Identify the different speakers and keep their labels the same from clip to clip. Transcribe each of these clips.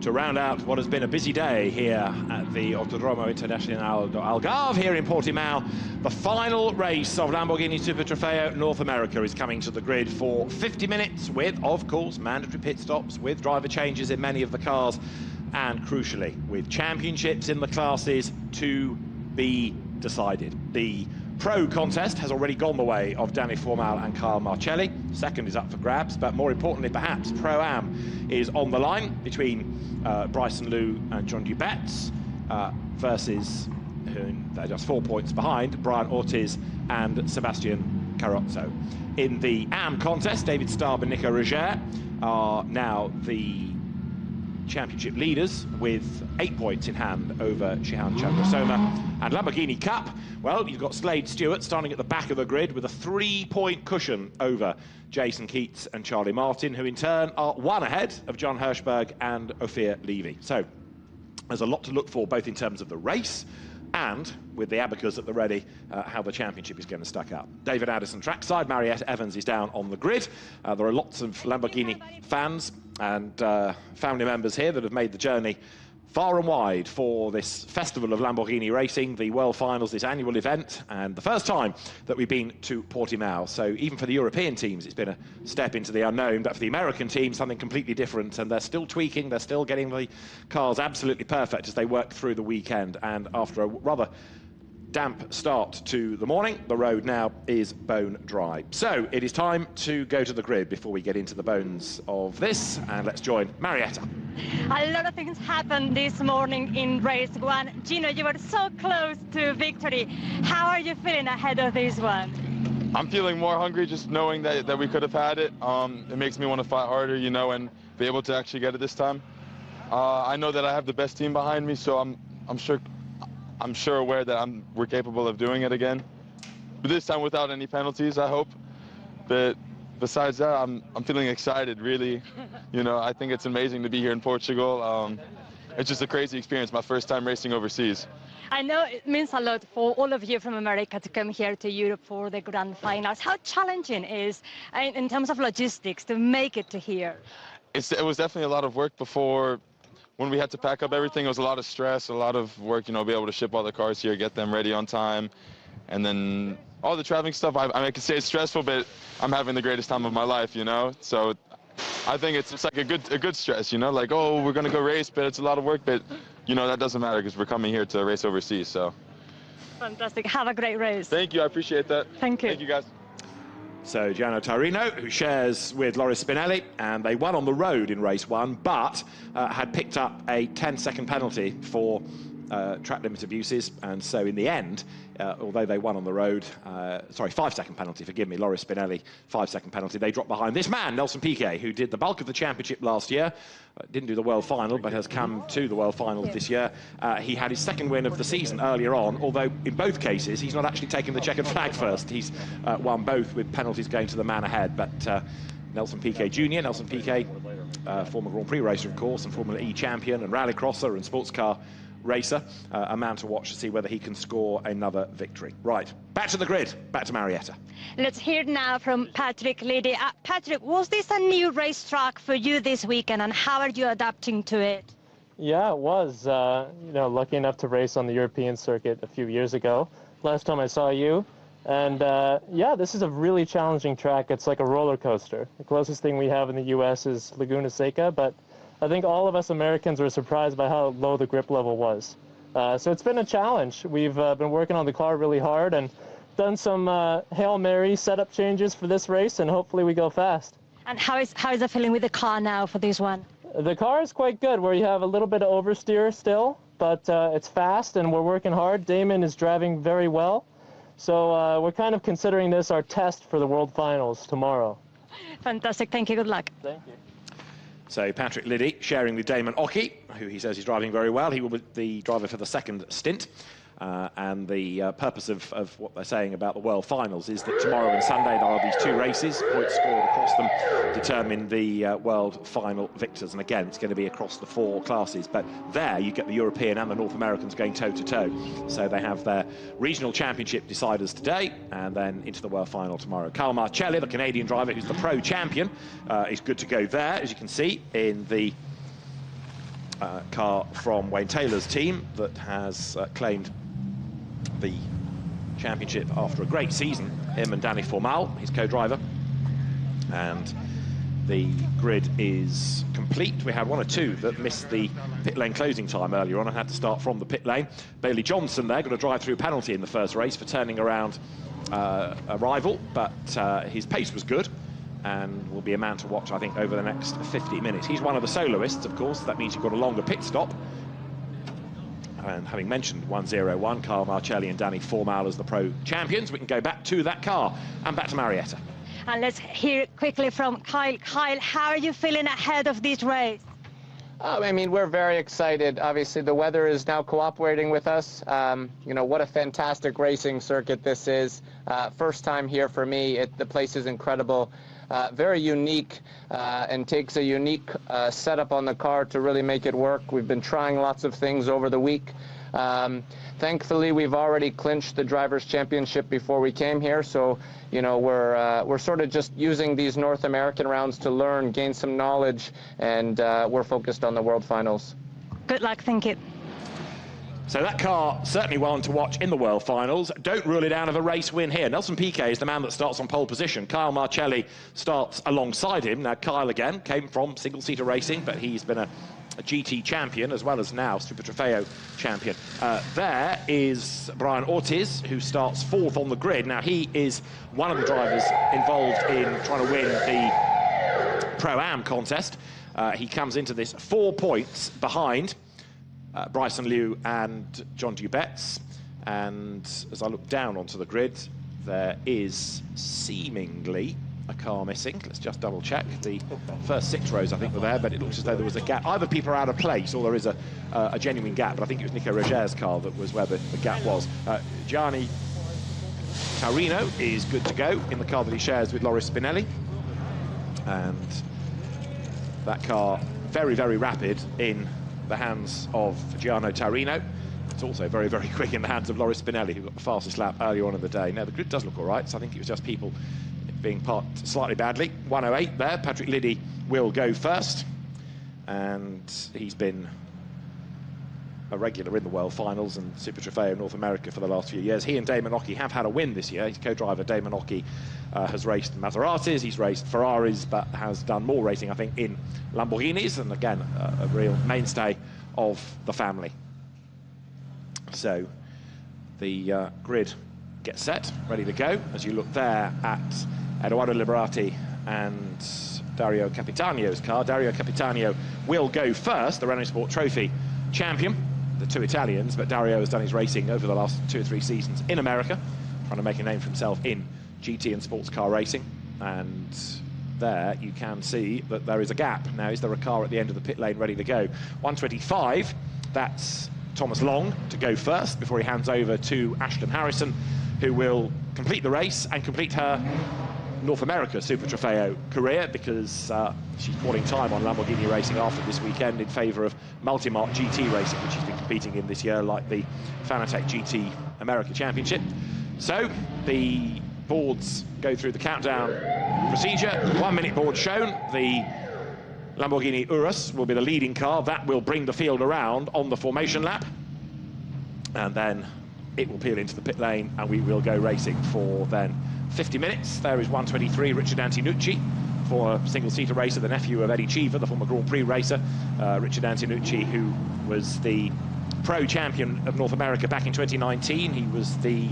Speaker 1: to round out what has been a busy day here at the Autodromo Internacional do Algarve here in Portimao. The final race of Lamborghini Super Trofeo North America is coming to the grid for 50 minutes with, of course, mandatory pit stops, with driver changes in many of the cars, and crucially, with championships in the classes to be decided. The Pro contest has already gone the way of Danny Formal and Carl Marcelli. Second is up for grabs, but more importantly, perhaps, Pro-Am is on the line between Bryson Liu and John Dubetz versus, they're just 4 points behind, Brian Ortiz and Sebastian Carrozzo. In the AM contest, David Staab and Nico Roger are now the championship leaders with 8 points in hand over Shihan Chandrasoma. And Lamborghini Cup, well, you've got Slade Stewart starting at the back of the grid with a 3-point cushion over Jason Keats and Charlie Martin, who in turn are 1 ahead of John Hirschberg and Ophir Levy. So there's a lot to look for, both in terms of the race and, with the abacus at the ready, how the championship is going to stack up. David Addison trackside, Marietta Evans is down on the grid. There are lots of Lamborghini fans and family members here that have made the journey far and wide for this festival of Lamborghini racing, the World Finals, this annual event, and the first time that we've been to Portimao. So even for the European teams, it's been a step into the unknown, but for the American team, something completely different, and they're still tweaking, they're still getting the cars absolutely perfect as they work through the weekend. And after a rather damp start to the morning, the road now is bone dry. So it is time to go to the grid before we get into the bones of this, and let's join Marietta.
Speaker 2: A lot of things happened this morning in race 1. Gino, you were so close to victory. How are you feeling ahead of this one?
Speaker 3: I'm feeling more hungry just knowing that we could have had it. It makes me want to fight harder, you know, and be able to actually get it this time. I know that I have the best team behind me, so I'm sure aware that we're capable of doing it again. But this time without any penalties, I hope. But besides that, I'm feeling excited, really. You know, I think it's amazing to be here in Portugal. It's just a crazy experience, my first time racing overseas.
Speaker 2: I know it means a lot for all of you from America to come here to Europe for the grand finals. How challenging is, in terms of logistics, to make it to here?
Speaker 3: It was definitely a lot of work before. When we had to pack up everything, it was a lot of stress, a lot of work, you know, be able to ship all the cars here, get them ready on time. And then all the traveling stuff, I can say it's stressful, but I'm having the greatest time of my life, you know? So I think it's like a good stress, you know? Like, oh, we're going to go race, but it's a lot of work. But, you know, that doesn't matter because we're coming here to race overseas, so.
Speaker 2: Fantastic. Have a great race.
Speaker 3: Thank you. I appreciate that.
Speaker 2: Thank you.
Speaker 3: Thank you, guys.
Speaker 1: So Gianno Tarino, who shares with Loris Spinelli, and they won on the road in race 1, but had picked up a 10-second penalty for track limit abuses, and so in the end, although they won on the road, sorry, 5-second penalty, forgive me, Loris Spinelli, 5-second penalty, they dropped behind this man, Nelson Piquet, who did the bulk of the championship last year, didn't do the world final, but has come to the world finals this year. He had his second win of the season earlier on, although in both cases, he's not actually taken the checkered flag first. He's won both with penalties going to the man ahead, but Nelson Piquet Jr., Nelson Piquet, former Grand Prix racer, of course, and Formula E champion, and rallycrosser and sports car racer, a man to watch to see whether he can score another victory. Right, back to the grid, back to Marietta.
Speaker 2: Let's hear now from Patrick Liddy. Patrick, was this a new racetrack for you this weekend, and how are you adapting to it?
Speaker 4: Yeah, it was. You know, lucky enough to race on the European circuit a few years ago. Last time I saw you. And yeah, this is a really challenging track. It's like a roller coaster. The closest thing we have in the US is Laguna Seca, but I think all of us Americans were surprised by how low the grip level was. So it's been a challenge. We've been working on the car really hard and done some Hail Mary setup changes for this race, and hopefully we go fast.
Speaker 2: And how is it feeling with the car now for this one?
Speaker 4: The car is quite good, where you have a little bit of oversteer still, but it's fast and we're working hard. Damon is driving very well. So we're kind of considering this our test for the World Finals tomorrow.
Speaker 2: Fantastic. Thank you. Good luck.
Speaker 4: Thank you.
Speaker 1: So Patrick Liddy sharing with Damon Occhi, who he says is driving very well. He will be the driver for the second stint. And the purpose of what they're saying about the World Finals is that tomorrow and Sunday there are these 2 races. Points scored across them determine the World Final victors. And again, it's going to be across the 4 classes. But there you get the European and the North Americans going toe-to-toe. So they have their regional championship deciders today and then into the World Final tomorrow. Carl Marcelli, the Canadian driver who's the pro champion, is good to go there, as you can see, in the car from Wayne Taylor's team that has claimed the championship after a great season. Him and Danny Formal, his co-driver. And the grid is complete. We had one or two that missed the pit lane closing time earlier on and had to start from the pit lane. Bailey Johnson there got a drive-through penalty in the first race for turning around a rival, but his pace was good and will be a man to watch, I think, over the next 50 minutes. He's one of the soloists, of course. That means you've got a longer pit stop. And having mentioned 101, Kyle Marcelli and Danny Formal as the pro champions, we can go back to that car and back to Marietta.
Speaker 2: And let's hear quickly from Kyle. Kyle, how are you feeling ahead of this race?
Speaker 5: I mean, we're very excited. Obviously, the weather is now cooperating with us. You know, what a fantastic racing circuit this is. First time here for me. The place is incredible. Very unique and takes a unique setup on the car to really make it work. We've been trying lots of things over the week. Thankfully, we've already clinched the Drivers' Championship before we came here, so you know we're sort of just using these North American rounds to learn, gain some knowledge, and we're focused on the World Finals.
Speaker 2: Good luck, thank you.
Speaker 1: So that car certainly one to watch in the World Finals. Don't rule it out of a race win here. Nelson Piquet is the man that starts on pole position. Kyle Marcelli starts alongside him. Now Kyle again came from single-seater racing, but he's been a GT champion as well as now Super Trofeo champion. There is Brian Ortiz, who starts fourth on the grid. Now he is one of the drivers involved in trying to win the Pro-Am contest. He comes into this 4 points behind Bryson Liu and John Dubetz. And as I look down onto the grid, there is seemingly a car missing. Let's just double check. The first 6 rows I think were there, but it looks as though there was a gap. Either people are out of place or there is a genuine gap, but I think it was Nico Roger's car that was where the gap was. Gianni Taurino is good to go in the car that he shares with Loris Spinelli, and that car very, very rapid in the hands of Gianni Taurino. It's also very, very quick in the hands of Loris Spinelli, who got the fastest lap earlier on in the day. Now the grid does look all right, so I think it was just people being parked slightly badly. 108 there. Patrick Liddy will go first, and he's been a regular in the World Finals and Super Trofeo North America for the last few years. He and Damon Occhi have had a win this year. His co-driver Damon Occhi has raced Maseratis, he's raced Ferraris, but has done more racing, I think, in Lamborghinis, and again, a real mainstay of the family. So the grid gets set, ready to go. As you look there at Edoardo Liberati and Dario Capitanio's car. Dario Capitanio will go first, the Renault Sport Trophy champion, the 2 Italians, but Dario has done his racing over the last 2 or 3 seasons in America, trying to make a name for himself in GT and sports car racing. And there you can see that there is a gap. Now, is there a car at the end of the pit lane ready to go? 125, that's Thomas Long to go first before he hands over to Ashton Harrison, who will complete the race and complete her North America Super Trofeo career, because she's calling time on Lamborghini racing after this weekend in favour of Multimark GT racing, which she's been competing in this year, like the Fanatec GT America Championship. So the boards go through the countdown procedure. 1 minute board shown. The Lamborghini Urus will be the leading car. That will bring the field around on the formation lap, and then it will peel into the pit lane and we will go racing for then 50 minutes. There is 123, Richard Antinucci, former single-seater racer, the nephew of Eddie Cheever, the former Grand Prix racer. Richard Antinucci, who was the pro champion of North America back in 2019. He was the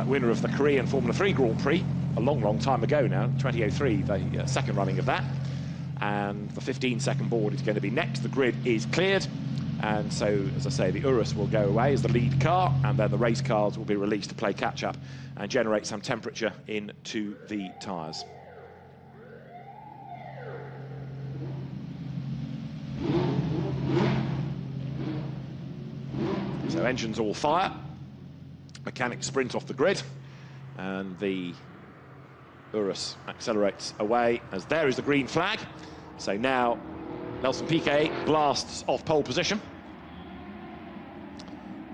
Speaker 1: winner of the Korean Formula 3 Grand Prix a long, long time ago now, 2003, the second running of that. And the 15-second board is going to be next. The grid is cleared. And so, as I say, the Urus will go away as the lead car, and then the race cars will be released to play catch-up and generate some temperature into the tyres. So engines all fire, mechanics sprint off the grid, and the Urus accelerates away as there is the green flag. So now Nelson Piquet blasts off pole position.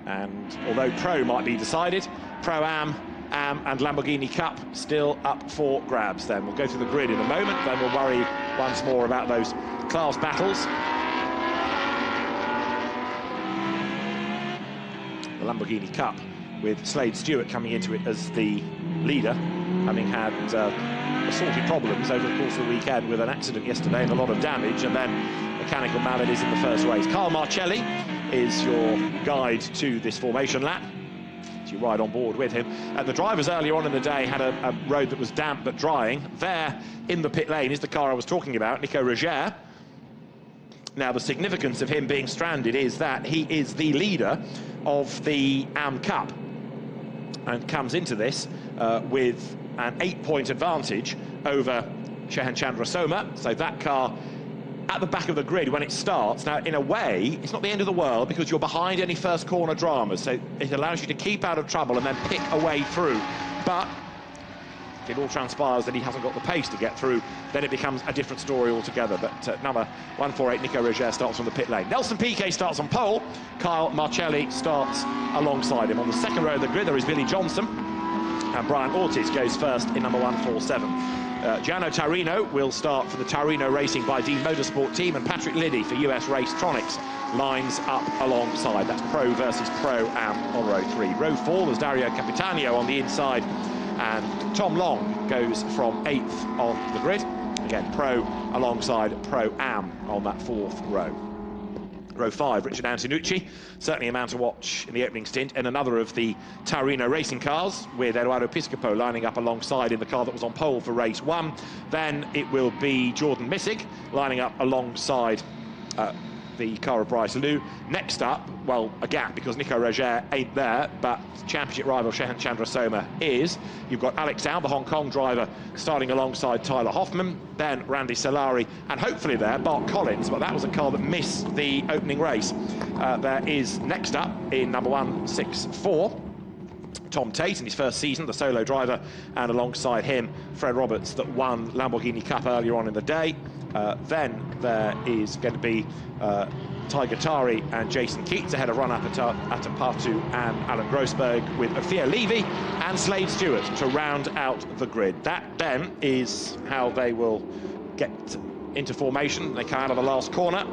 Speaker 1: And although Pro might be decided, Pro-Am, Am and Lamborghini Cup still up for grabs. Then we'll go through the grid in a moment, then we'll worry once more about those class battles. the Lamborghini Cup, with Slade Stewart coming into it as the leader, having had assorted problems over the course of the weekend with an accident yesterday and a lot of damage, and then mechanical maladies in the first race. Carl Marcelli is your guide to this formation lap, as you ride on board with him. The drivers earlier on in the day had a road that was damp but drying. There in the pit lane is the car I was talking about, Nico Roger. Now, the significance of him being stranded is that he is the leader of the AM Cup and comes into this with an 8-point advantage over Shehan Chandrasoma. So that car at the back of the grid when it starts. Now, in a way, it's not the end of the world because you're behind any first corner dramas, so it allows you to keep out of trouble and then pick a way through. But if it all transpires that he hasn't got the pace to get through, then it becomes a different story altogether. But number 148, Nico Roger, starts from the pit lane. Nelson Piquet starts on pole. Kyle Marcelli starts alongside him. On the second row of the grid, there is Billy Johnson. And Brian Ortiz goes first in number 147. Gianno Tarino will start for the Tarino Racing by Dean Motorsport team, and Patrick Liddy for US Racetronics lines up alongside. That's Pro versus Pro Am on row 3. Row 4, there's Dario Capitano on the inside, and Tom Long goes from 8th on the grid. Again, Pro alongside Pro Am on that 4th row. Row 5, Richard Antonucci, certainly a man to watch in the opening stint, and another of the Taurino racing cars, with Eduardo Piscopo lining up alongside in the car that was on pole for race 1. Then it will be Jordan Missig lining up alongside the car of Bryce Liu. Next up, well, a gap because Nico Roger ain't there, but championship rival Shehan Chandrasoma is. You've got Alex Dow, the Hong Kong driver, starting alongside Tyler Hoffman, then Randy Solari, and hopefully there, Bart Collins, but that was a car that missed the opening race. There is next up in number 164, Tom Tate in his first season, the solo driver, and alongside him, Fred Roberts, that won Lamborghini Cup earlier on in the day. Then there is going to be Tiger Tari and Jason Keats ahead of run-up Atapatu and Alan Grossberg, with Theo Levy and Slade Stewart to round out the grid. That then is how they will get into formation. They come out of the last corner.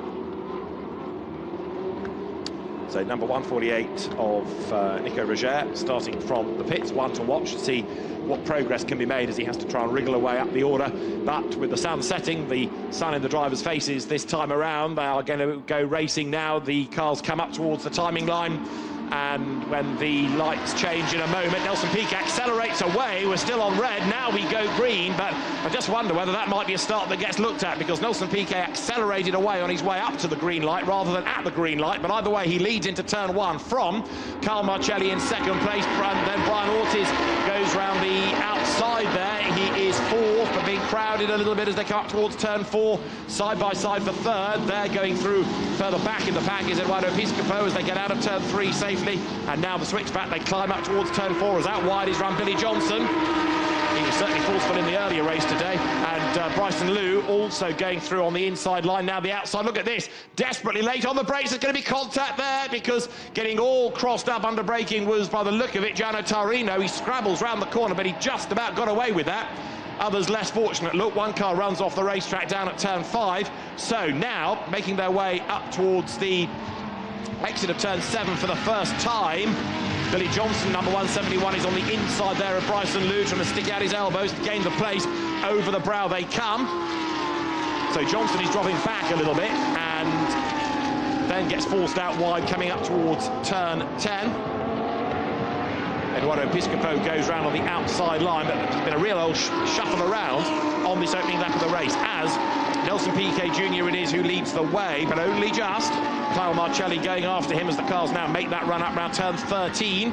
Speaker 1: So number 148 of Nico Roger starting from the pits, one to watch, to see what progress can be made as he has to try and wriggle away up the order. But with the sun setting, the sun in the drivers' faces this time around, they are going to go racing now. The cars come up towards the timing line, and when the lights change in a moment, Nelson Piquet accelerates away. We're still on red, now we go green, but I just wonder whether that might be a start that gets looked at, because Nelson Piquet accelerated away on his way up to the green light rather than at the green light. But either way, he leads into turn 1 from Carl Marcelli in second place, and then Brian Ortiz goes round the outside there. He is 4th, but being crowded a little bit as they come up towards turn 4, side by side for 3rd. They're going through further back in the pack is Eduardo Piscopo as they get out of turn 3 safely. And now the switch back, they climb up towards turn 4 as out wide is run Billy Johnson. He was certainly forceful in the earlier race today. And Bryson Liu also going through on the inside line, now the outside. Look at this, desperately late on the brakes. There's going to be contact there, because getting all crossed up under braking was, by the look of it, Gianno Tarino. He scrabbles round the corner, but he just about got away with that. Others less fortunate. Look, one car runs off the racetrack down at turn 5. So now, making their way up towards the exit of turn 7 for the first time, Billy Johnson, number 171, is on the inside there of Bryson Liu, trying to stick out his elbows to gain the place. Over the brow they come. So Johnson is dropping back a little bit and then gets forced out wide coming up towards turn 10. Eduardo Piscopo goes round on the outside line, but there's been a real old shuffle around on this opening lap of the race, as Nelson Piquet Jr. it is who leads the way, but only just. Kyle Marcelli going after him as the cars now make that run up around turn 13.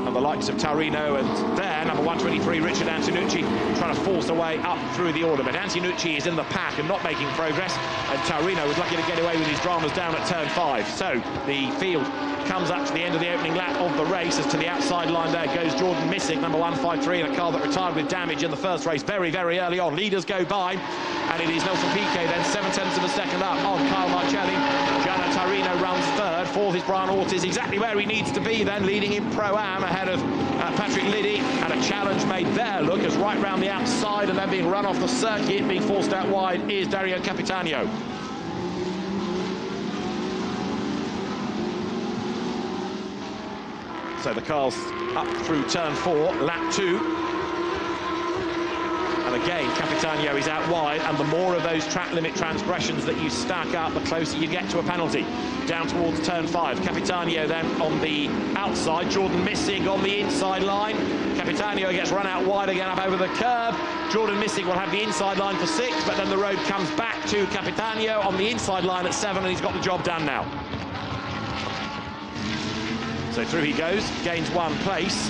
Speaker 1: And the likes of Taurino and there, number 123, Richard Antonucci, trying to force a way up through the order. But Antonucci is in the pack and not making progress, and Taurino was lucky to get away with his dramas down at turn 5. So the field comes up to the end of the opening lap of the race, as to the outside line there goes Jordan Missig, number 153, in a car that retired with damage in the first race very, very early on. Leaders go by, and it is Nelson Piquet then 7/10 of a second up on Kyle Marcelli. Gianno Tarino runs 3rd, 4th is Brian Ortiz, exactly where he needs to be then, leading in Pro-Am ahead of Patrick Liddy, and a challenge made there, look, as right round the outside and then being run off the circuit, being forced out wide, is Dario Capitano. So the car's up through turn 4, lap 2. And again, Capitanio is out wide, and the more of those track limit transgressions that you stack up, the closer you get to a penalty. Down towards turn 5. Capitanio then on the outside, Jordan Missing on the inside line. Capitanio gets run out wide again up over the curb. Jordan Missing will have the inside line for 6, but then the road comes back to Capitanio on the inside line at 7, and he's got the job done now. So through he goes, gains 1 place.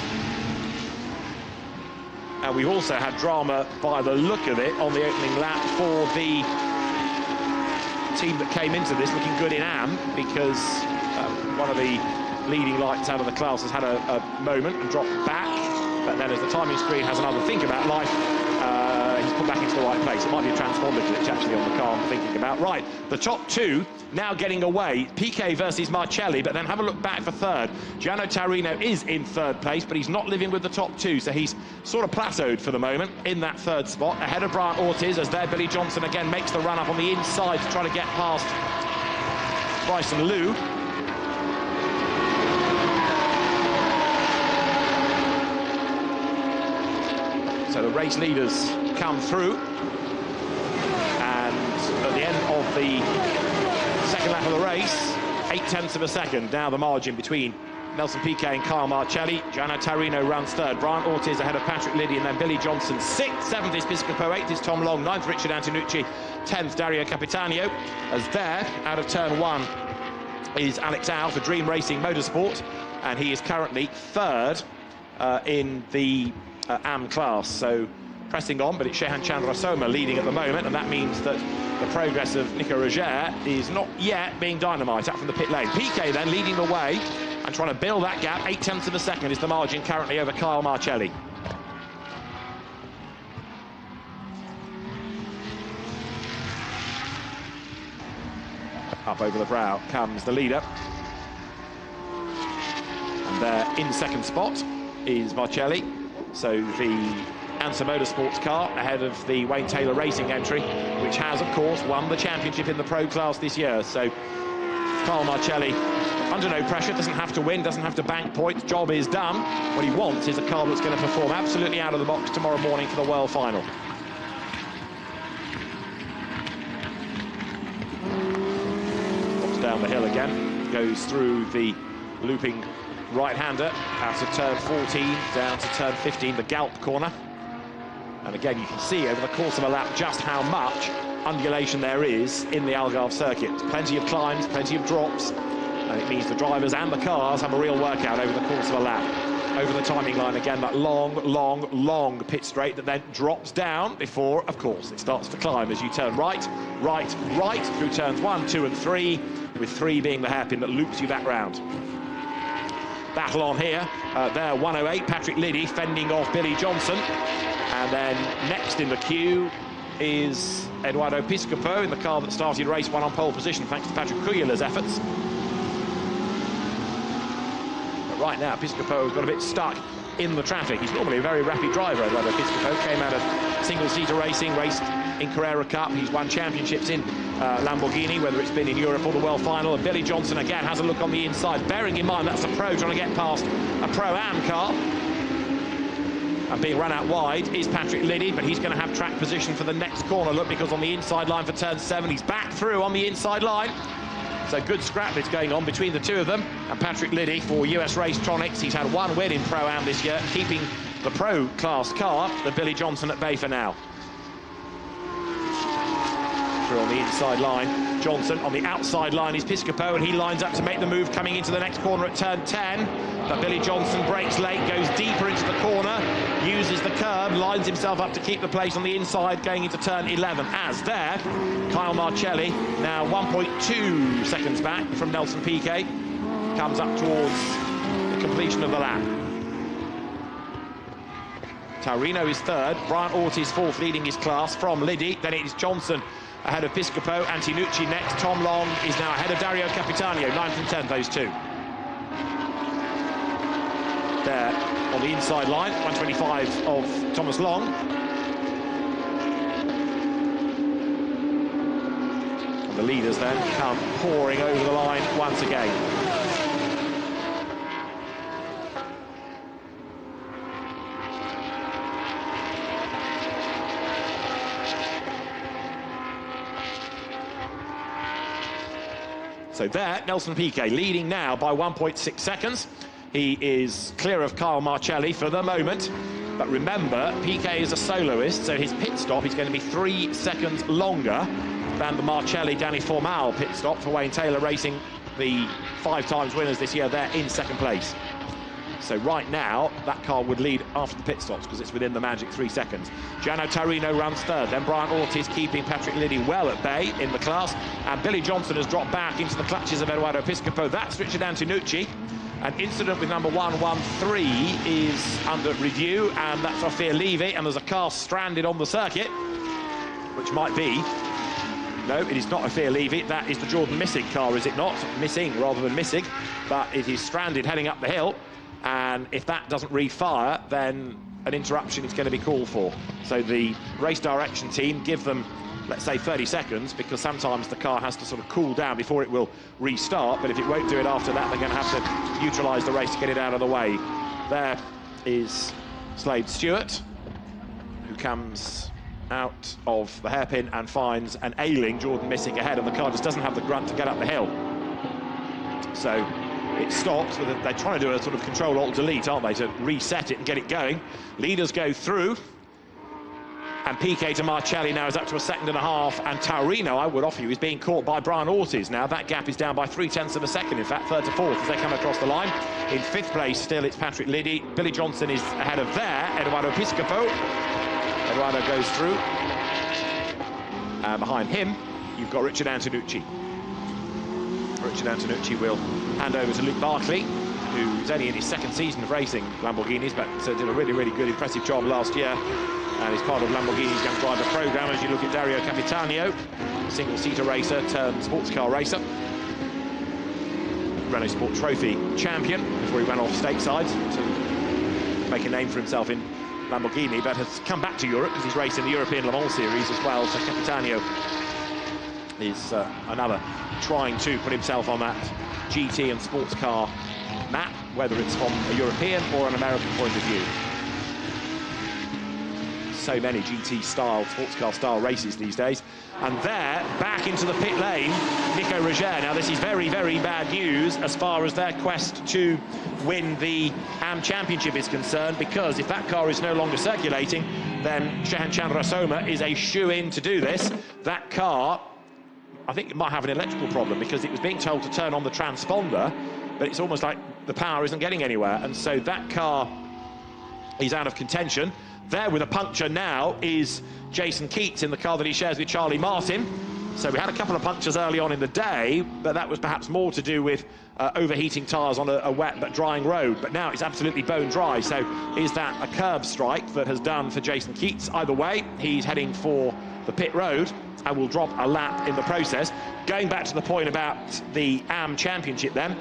Speaker 1: And we've also had drama, by the look of it, on the opening lap for the team that came into this looking good in Am, because one of the leading lights out of the class has had a moment and dropped back. But then as the timing screen has another think about life, he's put back into the right place. It might be a transponder glitch actually on the car I'm thinking about. Right, the top 2 now getting away. Piquet versus Marcelli, but then have a look back for 3rd. Gianno Tarino is in 3rd place, but he's not living with the top 2, so he's sort of plateaued for the moment in that 3rd spot. Ahead of Brian Ortiz, as there Billy Johnson again makes the run up on the inside to try to get past Bryson Liu. So the race leaders come through, and at the end of the 2nd lap of the race, 0.8 of a second. Now the margin between Nelson Piquet and Kyle Marcelli. Gianno Tarino runs 3rd. Brian Ortiz ahead of Patrick Liddy, and then Billy Johnson 6th. 7th is Piscopo. 8th is Tom Long. 9th, Richard Antonucci. 10th, Dario Capitanio. As there, out of turn 1, is Alex Au for Dream Racing Motorsport, and he is currently 3rd in the Am class. So pressing on, but it's Shehan Chandrasoma leading at the moment, and that means that the progress of Nico Roger is not yet being dynamite up from the pit lane. Piquet then leading the way and trying to build that gap. 0.8 of a second is the margin currently over Kyle Marcelli. Up over the brow comes the leader, and there in 2nd spot is Marcelli. So the Ansa Motorsports car ahead of the Wayne Taylor Racing entry, which has, of course, won the championship in the Pro class this year. So Kyle Marcelli, under no pressure, doesn't have to win, doesn't have to bank points. Job is done. What he wants is a car that's going to perform absolutely out of the box tomorrow morning for the World Final. Drops down the hill again, goes through the looping right-hander out of turn 14 down to turn 15, the Galp corner. And again, you can see over the course of a lap just how much undulation there is in the Algarve circuit. Plenty of climbs, plenty of drops, and it means the drivers and the cars have a real workout over the course of a lap. Over the timing line again, that long pit straight that then drops down before, of course, it starts to climb as you turn right through turns 1, 2 and 3, with 3 being the hairpin that loops you back round. Battle on here. There, 108, Patrick Liddy fending off Billy Johnson. And then next in the queue is Eduardo Piscopo in the car that started race 1 on pole position, thanks to Patrick Cuyula's efforts. But right now, Piscopo has got a bit stuck in the traffic. He's normally a very rapid driver, Eduardo Piscopo. Came out of single-seater racing, raced in Carrera Cup. He's won championships in Lamborghini, whether it's been in Europe or the World Final. And Billy Johnson again has a look on the inside, bearing in mind that's a pro trying to get past a Pro-Am car. And being run out wide is Patrick Liddy, but he's going to have track position for the next corner, look, because on the inside line for turn 7, he's back through on the inside line. So good scrap that's going on between the two of them. And Patrick Liddy for US Racetronics, he's had 1 win in Pro-Am this year, keeping the pro class car, the Billy Johnson at bay for now. Through on the inside line, Johnson. On the outside line is Piscopo, and he lines up to make the move coming into the next corner at turn 10. But Billy Johnson breaks late, goes deeper into the corner, uses the curb, lines himself up to keep the place on the inside going into turn 11. As there, Kyle Marcelli, now 1.2 seconds back from Nelson Piquet, comes up towards the completion of the lap. Taurino is 3rd, Brian Ortiz 4th, leading his class from Liddy. Then it is Johnson ahead of Piscopo, Antonucci next. Tom Long is now ahead of Dario Capitanio, 9th and 10th, those two. There on the inside line, 125 of Thomas Long. And the leaders then come pouring over the line once again. So there, Nelson Piquet leading now by 1.6 seconds. He is clear of Carl Marcelli for the moment. But remember, Piquet is a soloist, so his pit stop is going to be 3 seconds longer than the Marcelli-Danny Formal pit stop for Wayne Taylor Racing, the 5 times winners this year. They're in second place. So right now, that car would lead after the pit stops because it's within the magic 3 seconds. Gianno Tarino runs third, then Brian Ortiz keeping Patrick Liddy well at bay in the class, and Billy Johnson has dropped back into the clutches of Eduardo Piscopo. That's Richard Antonucci. An incident with number 113 is under review, and that's Ophir Levy, and there's a car stranded on the circuit, which might be... No, it is not Ophir Levy. That is the Jordan Missig car, is it not? Missing rather than Missig, but it is stranded heading up the hill. And if that doesn't refire, then an interruption is going to be called for. So the race direction team give them, let's say, 30 seconds, because sometimes the car has to sort of cool down before it will restart. But if it won't do it after that, they're going to have to neutralise the race to get it out of the way. There is Slade Stewart, who comes out of the hairpin and finds an ailing Jordan Missig ahead, and the car just doesn't have the grunt to get up the hill. So it stops, but they're trying to do a sort of Control-Alt-Delete, aren't they, to reset it and get it going. Leaders go through, and Piquet to Marcelli now is up to 1.5 seconds, and Taurino, I would offer you, is being caught by Brian Ortiz now. That gap is down by 0.3 of a second, in fact, third to fourth as they come across the line. In 5th place still, it's Patrick Liddy. Billy Johnson is ahead of there, Eduardo Piscopo. Eduardo goes through. Behind him, you've got Richard Antonucci. Richard Antonucci will hand over to Luke Barkley, who's only in his 2nd season of racing Lamborghinis, but did a really, really good, impressive job last year, and is part of Lamborghini's Young Driver programme. As you look at Dario Capitanio, single-seater racer turned sports car racer, Renault Sport Trophy champion before he went off stateside to make a name for himself in Lamborghini, but has come back to Europe because he's racing the European Le Mans Series as well. So Capitanio is another trying to put himself on that GT and sports car map, whether it's from a European or an American point of view. So many GT-style, sports car-style races these days. And there, back into the pit lane, Nico Roger. Now, this is very, very bad news as far as their quest to win the AM Championship is concerned, because if that car is no longer circulating, then Shehan Chandrasoma is a shoe-in to do this. That car, I think it might have an electrical problem, because it was being told to turn on the transponder, but it's almost like the power isn't getting anywhere. And so that car is out of contention. There with a puncture now is Jason Keats in the car that he shares with Charlie Martin. So we had a couple of punctures early on in the day, but that was perhaps more to do with overheating tyres on a wet but drying road. But now it's absolutely bone dry. So is that a curb strike that has done for Jason Keats? Either way, he's heading for the pit road and will drop a lap in the process. Going back to the point about the AM Championship then,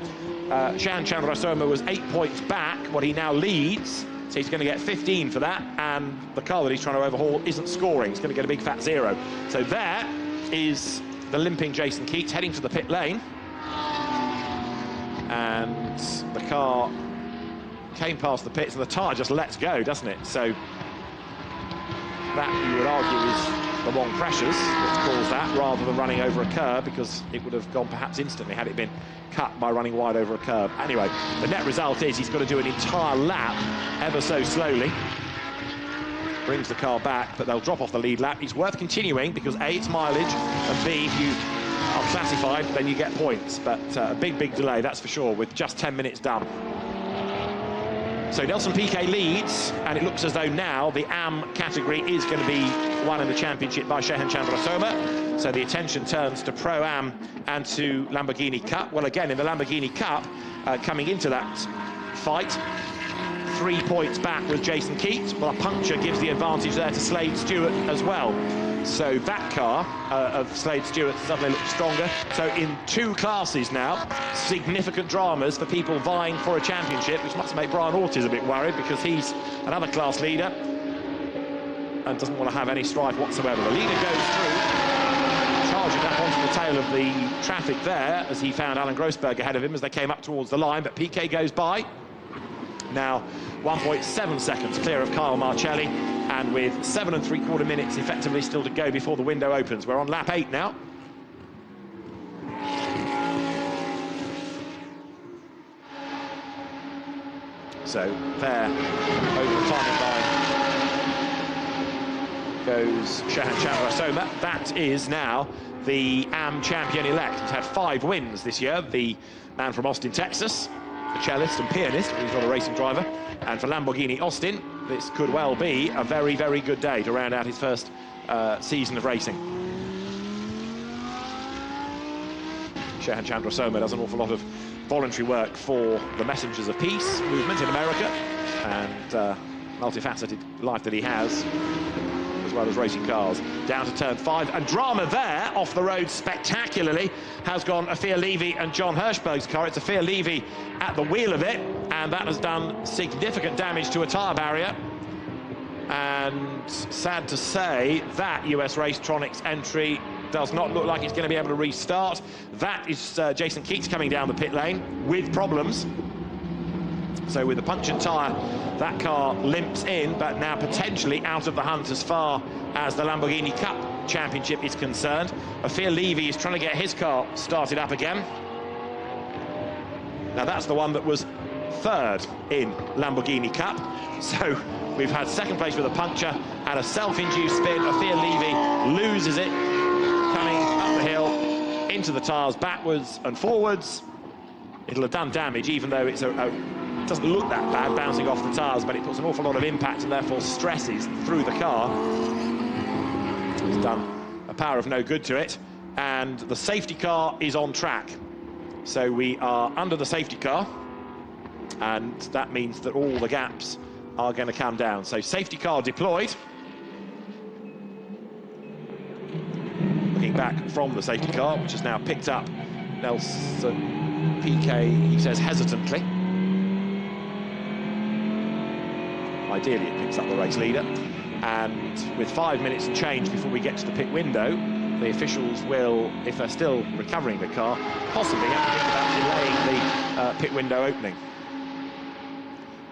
Speaker 1: Shehan Chandrasoma was 8 points back, what he now leads. So he's going to get 15 for that, and the car that he's trying to overhaul isn't scoring. He's going to get a big fat 0. So there is the limping Jason Keats heading to the pit lane. And the car came past the pits, and the tyre just lets go, doesn't it? So that, you would argue, is the wrong pressures that's caused that, rather than running over a curb, because it would have gone perhaps instantly had it been cut by running wide over a curb. Anyway, the net result is he's got to do an entire lap ever so slowly. Brings the car back, but they'll drop off the lead lap. It's worth continuing because A, it's mileage, and B, if you are classified, then you get points. But a big, big delay, that's for sure, with just 10 minutes done. So Nelson Piquet leads, and it looks as though now the AM category is going to be won in the championship by Shehan Chandrasoma. So the attention turns to Pro-Am and to Lamborghini Cup. Well, again, in the Lamborghini Cup, coming into that fight, 3 points back with Jason Keats, but a puncture gives the advantage there to Slade Stewart as well. So that car of Slade Stewart suddenly looks stronger. So in 2 classes now, significant dramas for people vying for a championship, which must make Brian Ortiz a bit worried, because he's another class leader and doesn't want to have any strife whatsoever. The leader goes through, charging up onto the tail of the traffic there, as he found Alan Grossberg ahead of him as they came up towards the line, but Piquet goes by. Now 1.7 seconds clear of Kyle Marcelli, and with 7 3/4 minutes effectively still to go before the window opens. We're on lap 8 now. So there, over the timing line, goes Shehan Chandrasoma. That is now the AM champion-elect. He's had 5 wins this year. The man from Austin, Texas, a cellist and pianist, he's not a racing driver. And for Lamborghini Austin, this could well be a very, very good day to round out his first season of racing. Shehan Chandrasoma does an awful lot of voluntary work for the Messengers of Peace movement in America, and multifaceted life that he has, as well as racing cars. Down to turn 5, and drama there, off the road spectacularly, has gone Afir Levy and John Hirschberg's car. It's Afir Levy at the wheel of it, and that has done significant damage to a tyre barrier. And sad to say, that US Racetronics entry does not look like it's going to be able to restart. That is Jason Keats coming down the pit lane with problems. So with a punctured tyre, that car limps in, but now potentially out of the hunt as far as the Lamborghini Cup Championship is concerned. Afir Levy is trying to get his car started up again. Now that's the one that was 3rd in Lamborghini Cup. So we've had 2nd place with a puncture and a self-induced spin. Afir Levy loses it, coming up the hill, into the tyres, backwards and forwards. It'll have done damage, even though it's it doesn't look that bad bouncing off the tyres, but it puts an awful lot of impact and therefore stresses through the car. It's done a power of no good to it, and the safety car is on track. So we are under the safety car, and that means that all the gaps are going to come down. So safety car deployed. Looking back from the safety car, which has now picked up Nelson Piquet, he says hesitantly. Ideally it picks up the race leader, and with 5 minutes and change before we get to the pit window, the officials will, if they're still recovering the car, possibly have to think about delaying the pit window opening.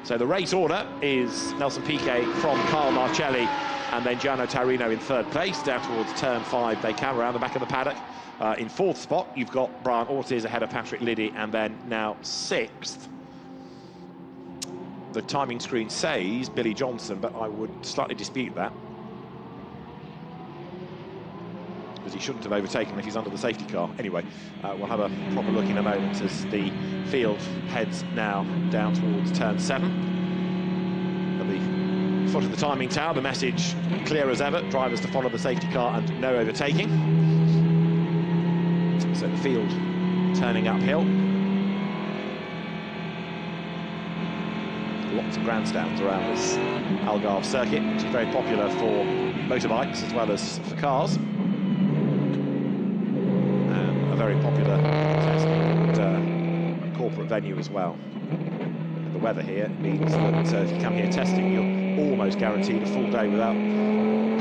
Speaker 1: So the race order is Nelson Piquet from Carl Marcelli, and then Gianno Taurino in 3rd place. Down towards turn 5 they come around the back of the paddock. In 4th spot you've got Brian Ortiz ahead of Patrick Liddy, and then now 6th. The timing screen says Billy Johnson, but I would slightly dispute that, because he shouldn't have overtaken if he's under the safety car. Anyway, we'll have a proper look in a moment as the field heads now down towards turn 7. At the foot of the timing tower, the message clear as ever: drivers to follow the safety car and no overtaking. So the field turning uphill. Lots of grandstands around this Algarve circuit, which is very popular for motorbikes as well as for cars. A very popular test and corporate venue as well. The weather here means that if you come here testing, you're almost guaranteed a full day without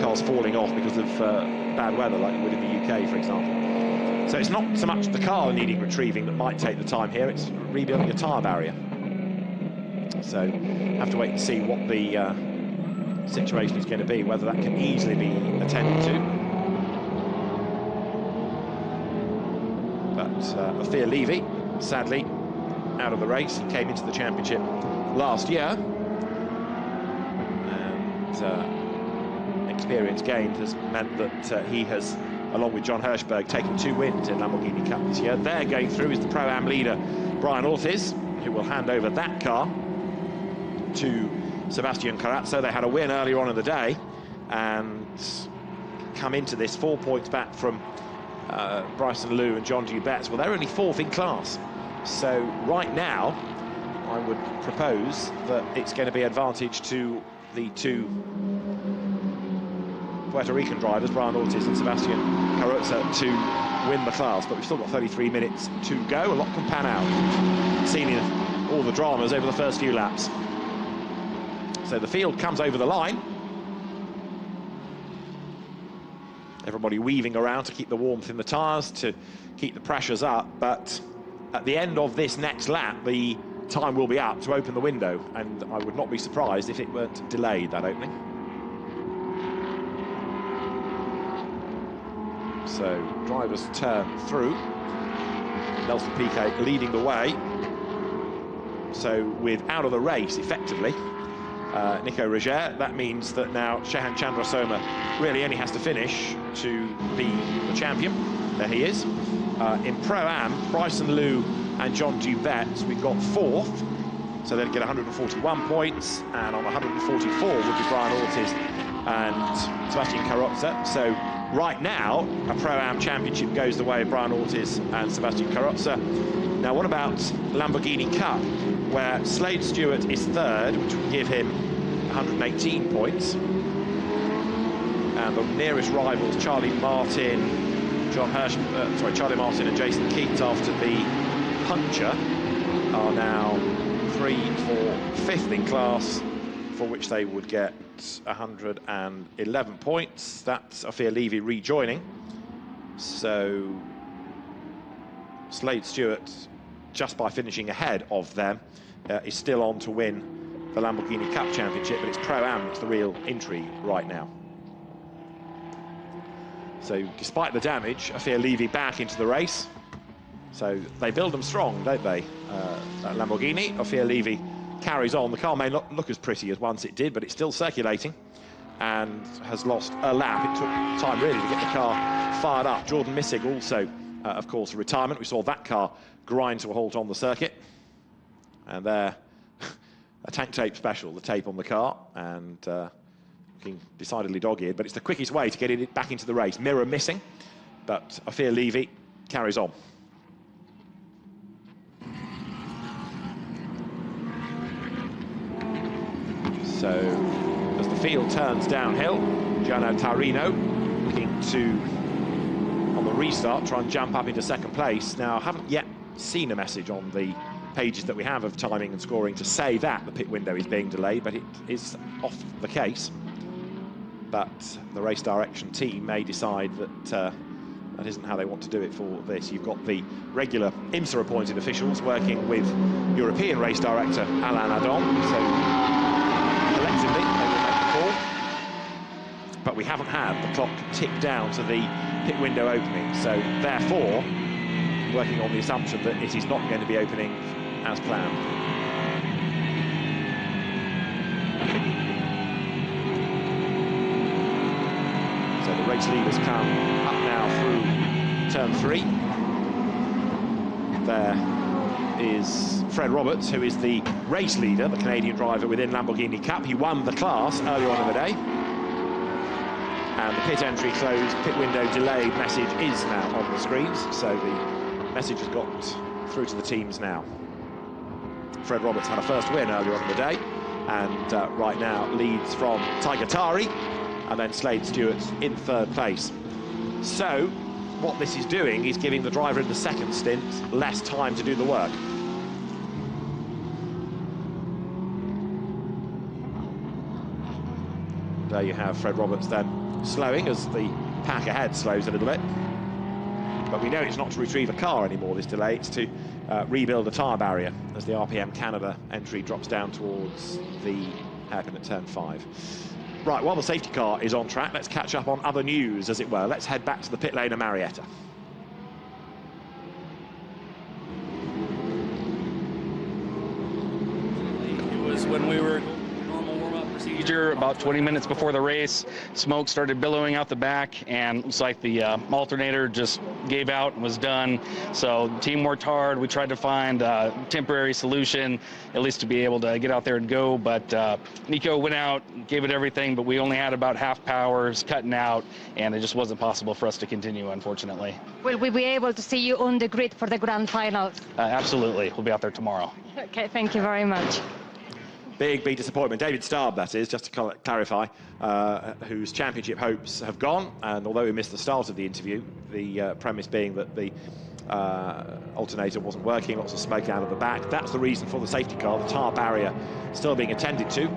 Speaker 1: cars falling off because of bad weather, like you would in the UK, for example. So it's not so much the car needing retrieving that might take the time here, it's rebuilding a tyre barrier. So have to wait and see what the situation is going to be, whether that can easily be attended to. But Afir Levy, sadly, out of the race. He came into the championship last year, and experience gained has meant that he has, along with John Hirschberg, taken 2 wins in Lamborghini Cup this year. There going through is the Pro-Am leader, Brian Ortiz, who will hand over that car to Sebastian Corazzo. They had a win earlier on in the day and come into this 4 points back from Bryson Liu and John Dubetz. Well, they're only 4th in class. So right now, I would propose that it's going to be advantage to the 2 Puerto Rican drivers, Brian Ortiz and Sebastian Corazzo, to win the class. But we've still got 33 minutes to go. A lot can pan out. Seen in all the dramas over the first few laps. So the field comes over the line. Everybody weaving around to keep the warmth in the tyres, to keep the pressures up. But at the end of this next lap, the time will be up to open the window, and I would not be surprised if it weren't delayed, that opening. So drivers turn through. Nelson Piquet leading the way. So with out of the race, effectively, Nico Roger, that means that now Shehan Chandrasoma really only has to finish to be the champion. There he is. In Pro-Am, Bryson Liu and John Dubet, we've got 4th. So they'd get 141 points, and on 144 would be Brian Ortiz and Sebastian Carrozza. So right now, a Pro-Am championship goes the way of Brian Ortiz and Sebastian Carrozza. Now, what about Lamborghini Cup, where Slade Stewart is 3rd, which would give him 118 points. And the nearest rivals, Charlie Martin and Jason Keats after the puncture, are now 3, 4, 5th in class, for which they would get 111 points. That's Afia Levy rejoining. So Slade Stewart, just by finishing ahead of them, is still on to win the Lamborghini Cup Championship, but it's Pro-Am that's the real intrigue right now. So despite the damage, Afia Levy back into the race. So they build them strong, don't they? That Lamborghini. Afia Levy carries on. The car may not look as pretty as once it did, but it's still circulating and has lost a lap. It took time really to get the car fired up. Jordan Missig also, of course, a retirement. We saw that car grind to a halt on the circuit. And there, a tank tape special, the tape on the car, and looking decidedly dog-eared, but it's the quickest way to get it back into the race. Mirror missing, but Afia Levy carries on. So, as the field turns downhill, Gianna Taurino looking to, on the restart, try and jump up into 2nd place. Now, I haven't yet seen a message on the pages that we have of timing and scoring to say that the pit window is being delayed, but it is off the case. But the race direction team may decide that that isn't how they want to do it for this. You've got the regular IMSA-appointed officials working with European race director Alain Adon. So collectively, they will make the call. But we haven't had the clock tick down to the pit window opening. So therefore, working on the assumption that it is not going to be opening as planned. So the race leaders come up now through turn 3. There is Fred Roberts, who is the race leader, the Canadian driver within Lamborghini Cup. He won the class earlier on in the day. And the pit entry closed, pit window delayed message is now on the screens. So the message has got through to the teams now. Fred Roberts had a first win earlier on in the day, and right now leads from Tiger Tari, and then Slade Stewart in 3rd place. So what this is doing is giving the driver in the 2nd stint less time to do the work. There you have Fred Roberts then slowing as the pack ahead slows a little bit. But we know it's not to retrieve a car anymore, this delay, it's to rebuild a tyre barrier as the RPM Canada entry drops down towards the hairpin at turn 5. Right, while the safety car is on track, let's catch up on other news, as it were. Let's head back to the pit lane of Marietta.
Speaker 6: It was when we were normal warm-up procedure, about 20 minutes before the race. Smoke started billowing out the back, and it was like the alternator just gave out and was done. So the team worked hard. We tried to find a temporary solution, at least to be able to get out there and go. But Nico went out, gave it everything, but we only had about half powers cutting out, and it just wasn't possible for us to continue, unfortunately.
Speaker 2: Will we be able to see you on the grid for the grand finals?
Speaker 6: Absolutely. We'll be out there tomorrow.
Speaker 2: Okay, thank you very much.
Speaker 1: Big disappointment. David Starb, that is, just to clarify, whose championship hopes have gone. And although we missed the start of the interview, the premise being that the alternator wasn't working, lots of smoke out of the back. That's the reason for the safety car, the tyre barrier still being attended to.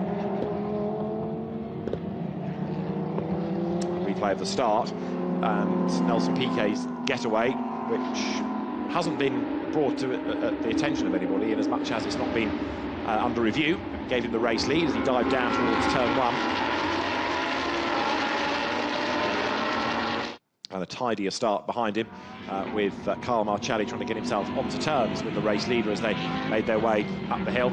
Speaker 1: Replay of the start, and Nelson Piquet's getaway, which hasn't been brought to the attention of anybody in as much as it's not been under review. Gave him the race lead as he dived down towards turn 1. and a tidier start behind him, with Carl Marcelli trying to get himself onto terms with the race leader as they made their way up the hill.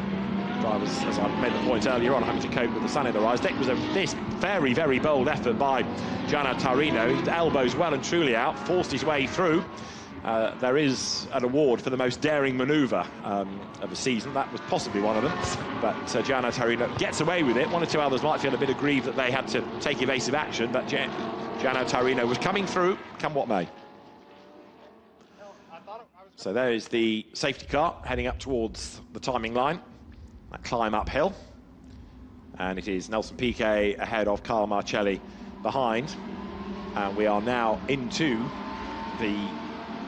Speaker 1: Drivers, as I made the point earlier on, having to cope with the sun in their eyes. It was this very, very bold effort by Gianna Tarino. His elbows well and truly out, forced his way through. There is an award for the most daring manoeuvre of the season. That was possibly one of them, but Gianna Tarino gets away with it. One or two others might feel a bit aggrieved that they had to take evasive action, but Gianna Tarino was coming through, come what may. So there is the safety car heading up towards the timing line. That climb uphill, and it is Nelson Piquet ahead of Carl Marcelli behind, and we are now into the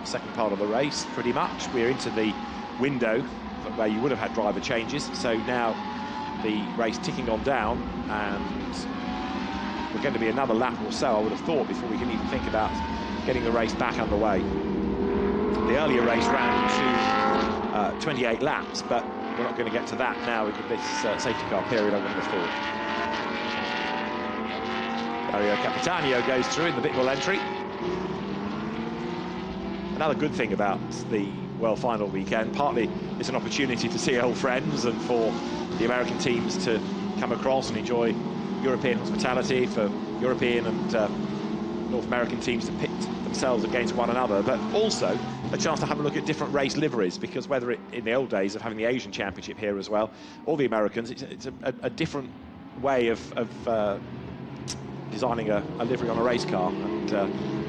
Speaker 1: second part of the race. Pretty much we're into the window where you would have had driver changes, so now the race ticking on down, and we're going to be another lap or so, I would have thought, before we can even think about getting the race back underway. The earlier race ran to 28 laps, but we're not going to get to that now with this safety car period, I wouldn't have thought. Dario Capitanio goes through in the Bitwell entry. Another good thing about the World Final weekend, partly it's an opportunity to see old friends and for the American teams to come across and enjoy European hospitality, for European and North American teams to pit themselves against one another, but also a chance to have a look at different race liveries, because whether in the old days of having the Asian Championship here as well, or the Americans, it's a different way of designing a livery on a race car, and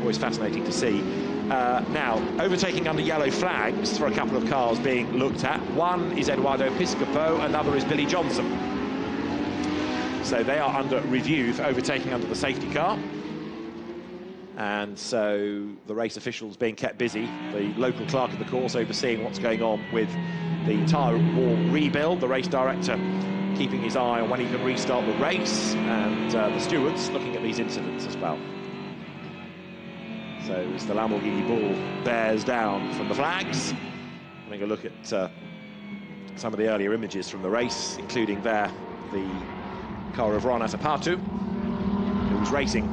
Speaker 1: always fascinating to see. Now, overtaking under yellow flags for a couple of cars being looked at. One is Eduardo Piscopo, another is Billy Johnson. So they are under review for overtaking under the safety car. And so the race officials being kept busy, the local clerk of the course overseeing what's going on with the tyre wall rebuild, the race director keeping his eye on when he can restart the race, and the stewards looking at these incidents as well. So as the Lamborghini Bull bears down from the flags, having a look at some of the earlier images from the race, including there the car of Ron Atapatu, who was racing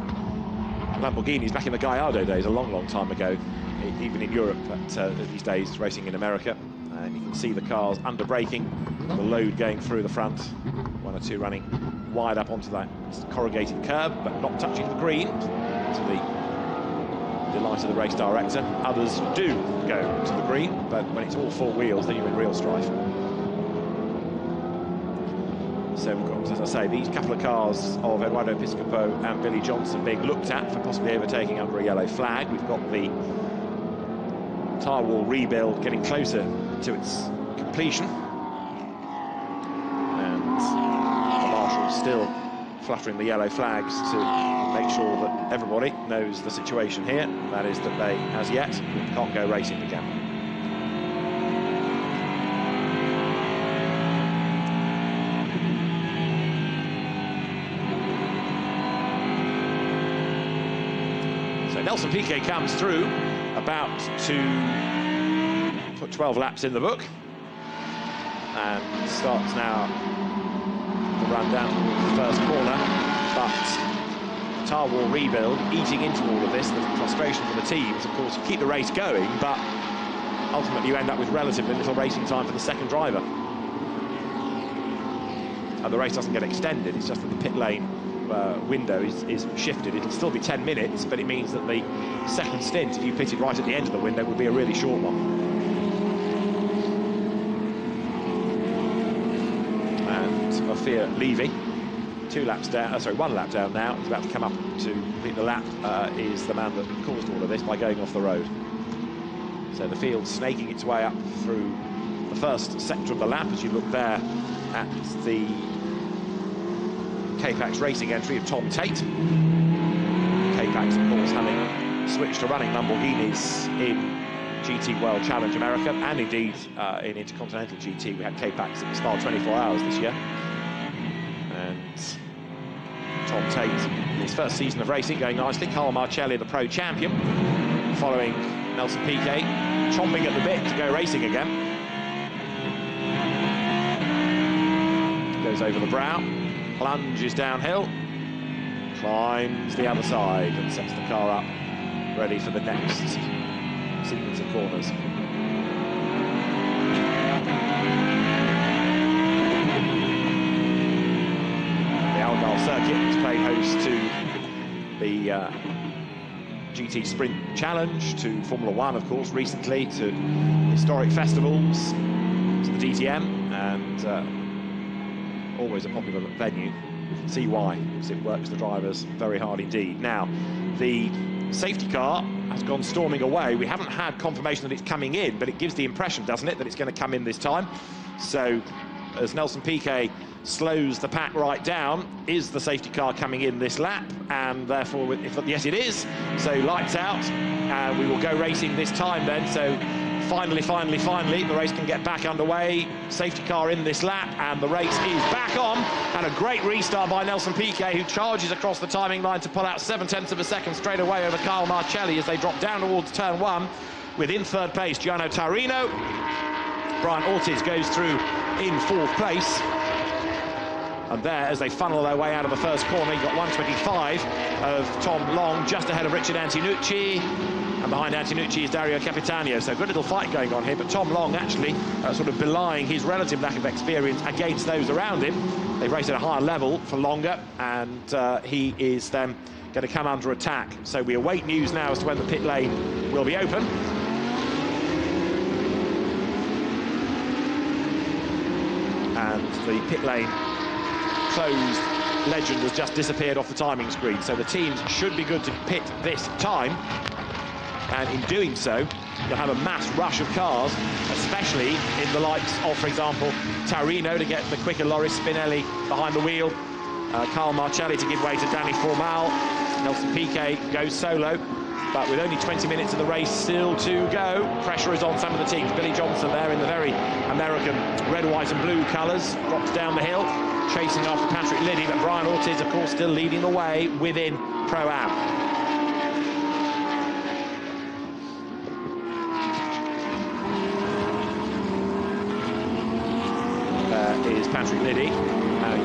Speaker 1: Lamborghinis back in the Gallardo days, a long, long time ago, even in Europe, but these days racing in America. And you can see the cars under braking, the load going through the front, one or two running wide up onto that corrugated curb, but not touching the green, to the delight of the race director. Others do go to the green, but when it's all four wheels, then you're in real strife. So we've got, as I say, these couple of cars of Eduardo Piscopo and Billy Johnson being looked at for possibly overtaking under a yellow flag. We've got the tyre wall rebuild getting closer to its completion. And the marshal still fluttering the yellow flags to make sure that everybody knows the situation here. That is that they, as yet, can't go racing again. Nelson Piquet comes through, about to put 12 laps in the book, and starts now to run down the first corner, but tyre wall rebuild eating into all of this. The frustration for the teams, of course, you keep the race going, but ultimately you end up with relatively little racing time for the second driver. And the race doesn't get extended, it's just that the pit lane window is shifted. It'll still be 10 minutes, but it means that the second stint, if you pitted right at the end of the window, would be a really short one. And Ophir Levy, 1 lap down now. He's about to come up to complete the lap, is the man that caused all of this by going off the road. So the field snaking its way up through the first sector of the lap, as you look there at the K-Pax Racing entry of Tom Tate. K-Pax, of course, having switched to running Lamborghinis in GT World Challenge America, and indeed in Intercontinental GT. We had K-Pax at the Spa 24 Hours this year. And Tom Tate, in his first season of racing, going nicely. Carl Marcelli, the pro champion, following Nelson Piquet, chomping at the bit to go racing again. Goes over the brow. Plunges downhill, climbs the other side and sets the car up ready for the next sequence of corners. The Algarve circuit has played host to the GT Sprint Challenge, to Formula One, of course, recently, to historic festivals, to the DTM, and always a popular venue. You can see why, because it works the drivers very hard indeed. Now, the safety car has gone storming away. We haven't had confirmation that it's coming in, but it gives the impression, doesn't it, that it's going to come in this time. So, as Nelson Piquet slows the pack right down, is the safety car coming in this lap? And therefore, yes, it is. So lights out, and we will go racing this time then. So finally, the race can get back underway. Safety car in this lap, and the race is back on. And a great restart by Nelson Piquet, who charges across the timing line to pull out 7/10 of a second straight away over Carl Marcelli as they drop down towards turn one. Within third place, Gianno Tarino. Brian Ortiz goes through in fourth place. And there, as they funnel their way out of the first corner, you've got 1:25 of Tom Long, just ahead of Richard Antinucci. And behind Antinucci is Dario Capitanio. So good little fight going on here, but Tom Long actually sort of belying his relative lack of experience against those around him. They've raced at a higher level for longer, and he is then going to come under attack. So we await news now as to when the pit lane will be open. And the pit lane closed legend has just disappeared off the timing screen, so the teams should be good to pit this time, and in doing so you'll have a mass rush of cars, especially in the likes of, for example, Tarino to get the quicker Loris Spinelli behind the wheel, Carl Marcelli to give way to Danny Formal, Nelson Piquet goes solo. But with only 20 minutes of the race still to go, pressure is on some of the teams. Billy Johnson there in the very American red, white and blue colours, drops down the hill, chasing after Patrick Liddy, but Brian Ortiz, of course, still leading the way within Pro-Am. There is Patrick Liddy.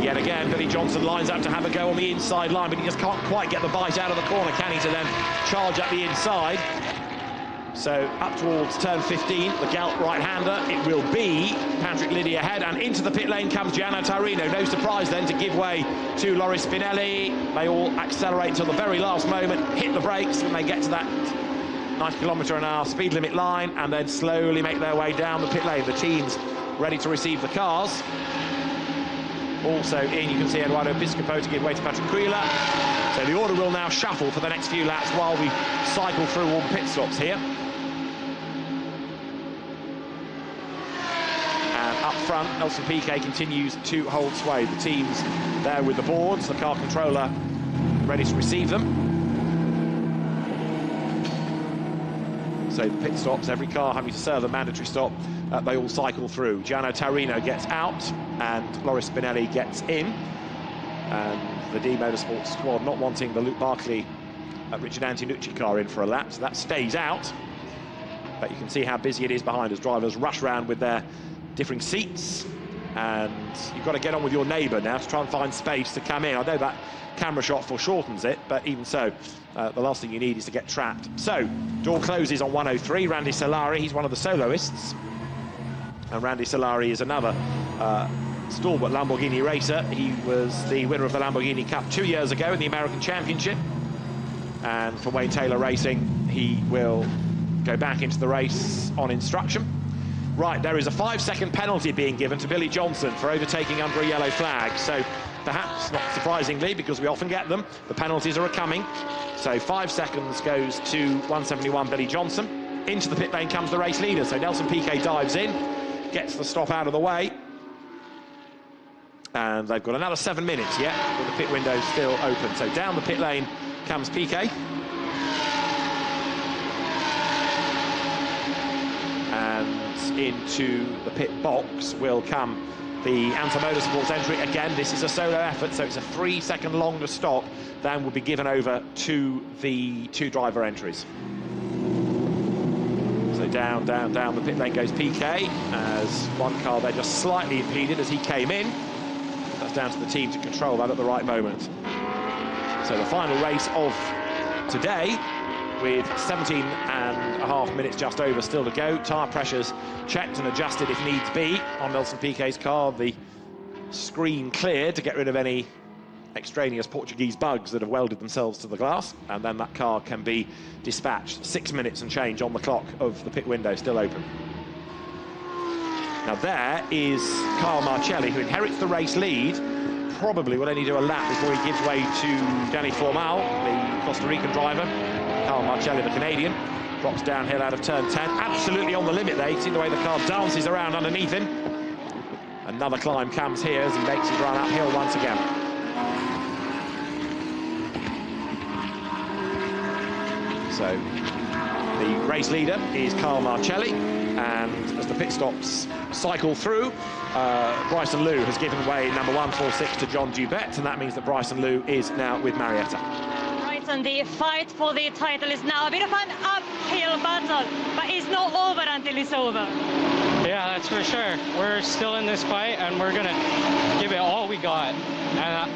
Speaker 1: Yet again, Billy Johnson lines up to have a go on the inside line, but he just can't quite get the bite out of the corner, can he, to then charge up the inside. So up towards turn 15, the Galt right-hander, it will be Patrick Liddy ahead, and into the pit lane comes Gianno Tarino. No surprise then to give way to Loris Spinelli. They all accelerate until the very last moment, hit the brakes when they get to that 90 km/h speed limit line, and then slowly make their way down the pit lane. The teams ready to receive the cars. Also in, you can see Eduardo Piscopo to give way to Patrick Creeler. So the order will now shuffle for the next few laps while we cycle through all the pit stops here. And up front, Nelson Piquet continues to hold sway. The teams there with the boards, the car controller ready to receive them. So the pit stops, every car having to serve a mandatory stop, they all cycle through. Gianno Tarino gets out and Loris Spinelli gets in. And the D Motorsports squad not wanting the Luke Barkley Richard Antinucci car in for a lap, so that stays out. But you can see how busy it is behind as drivers rush round with their differing seats. And you've got to get on with your neighbour now to try and find space to come in. I know that camera shot foreshortens it, but even so, the last thing you need is to get trapped. So, door closes on 103. Randy Solari, he's one of the soloists. And Randy Solari is another stalwart Lamborghini racer. He was the winner of the Lamborghini Cup 2 years ago in the American Championship. And for Wayne Taylor Racing, he will go back into the race on instruction. Right, there is a 5-second penalty being given to Billy Johnson for overtaking under a yellow flag. So perhaps not surprisingly, because we often get them, the penalties are coming. So 5 seconds goes to 171 Billy Johnson. Into the pit lane comes the race leader. So Nelson Piquet dives in, gets the stop out of the way. And they've got another 7 minutes yet, but the pit window's still open. So down the pit lane comes Piquet. And into the pit box will come the Anta Motorsports entry. Again, this is a solo effort, so it's a 3-second longer stop than would be given over to the 2 driver entries. So down the pit lane goes Piquet, as one car there just slightly impeded as he came in. That's down to the team to control that at the right moment. So the final race of today with 17.5 minutes just over still to go. Tyre pressures checked and adjusted if needs be on Nelson Piquet's car. The screen cleared to get rid of any extraneous Portuguese bugs that have welded themselves to the glass, and then that car can be dispatched. 6 minutes and change on the clock of the pit window still open. Now there is Carl Marcelli, who inherits the race lead. Probably will only do a lap before he gives way to Dani Formal, the Costa Rican driver. Carl Marcelli, the Canadian, drops downhill out of turn 10. Absolutely on the limit there. You see the way the car dances around underneath him. Another climb comes here as he makes his run uphill once again. So the race leader is Carl Marcelli, and as the pit stops cycle through, Bryson Liu has given away number 146 to John Dubet, and that means that Bryson Liu is now with Marietta.
Speaker 2: Bryson, the fight for the title is now a bit of an uphill battle, but it's not over until it's over.
Speaker 7: Yeah, that's for sure. We're still in this fight, and we're going to give it all we got. And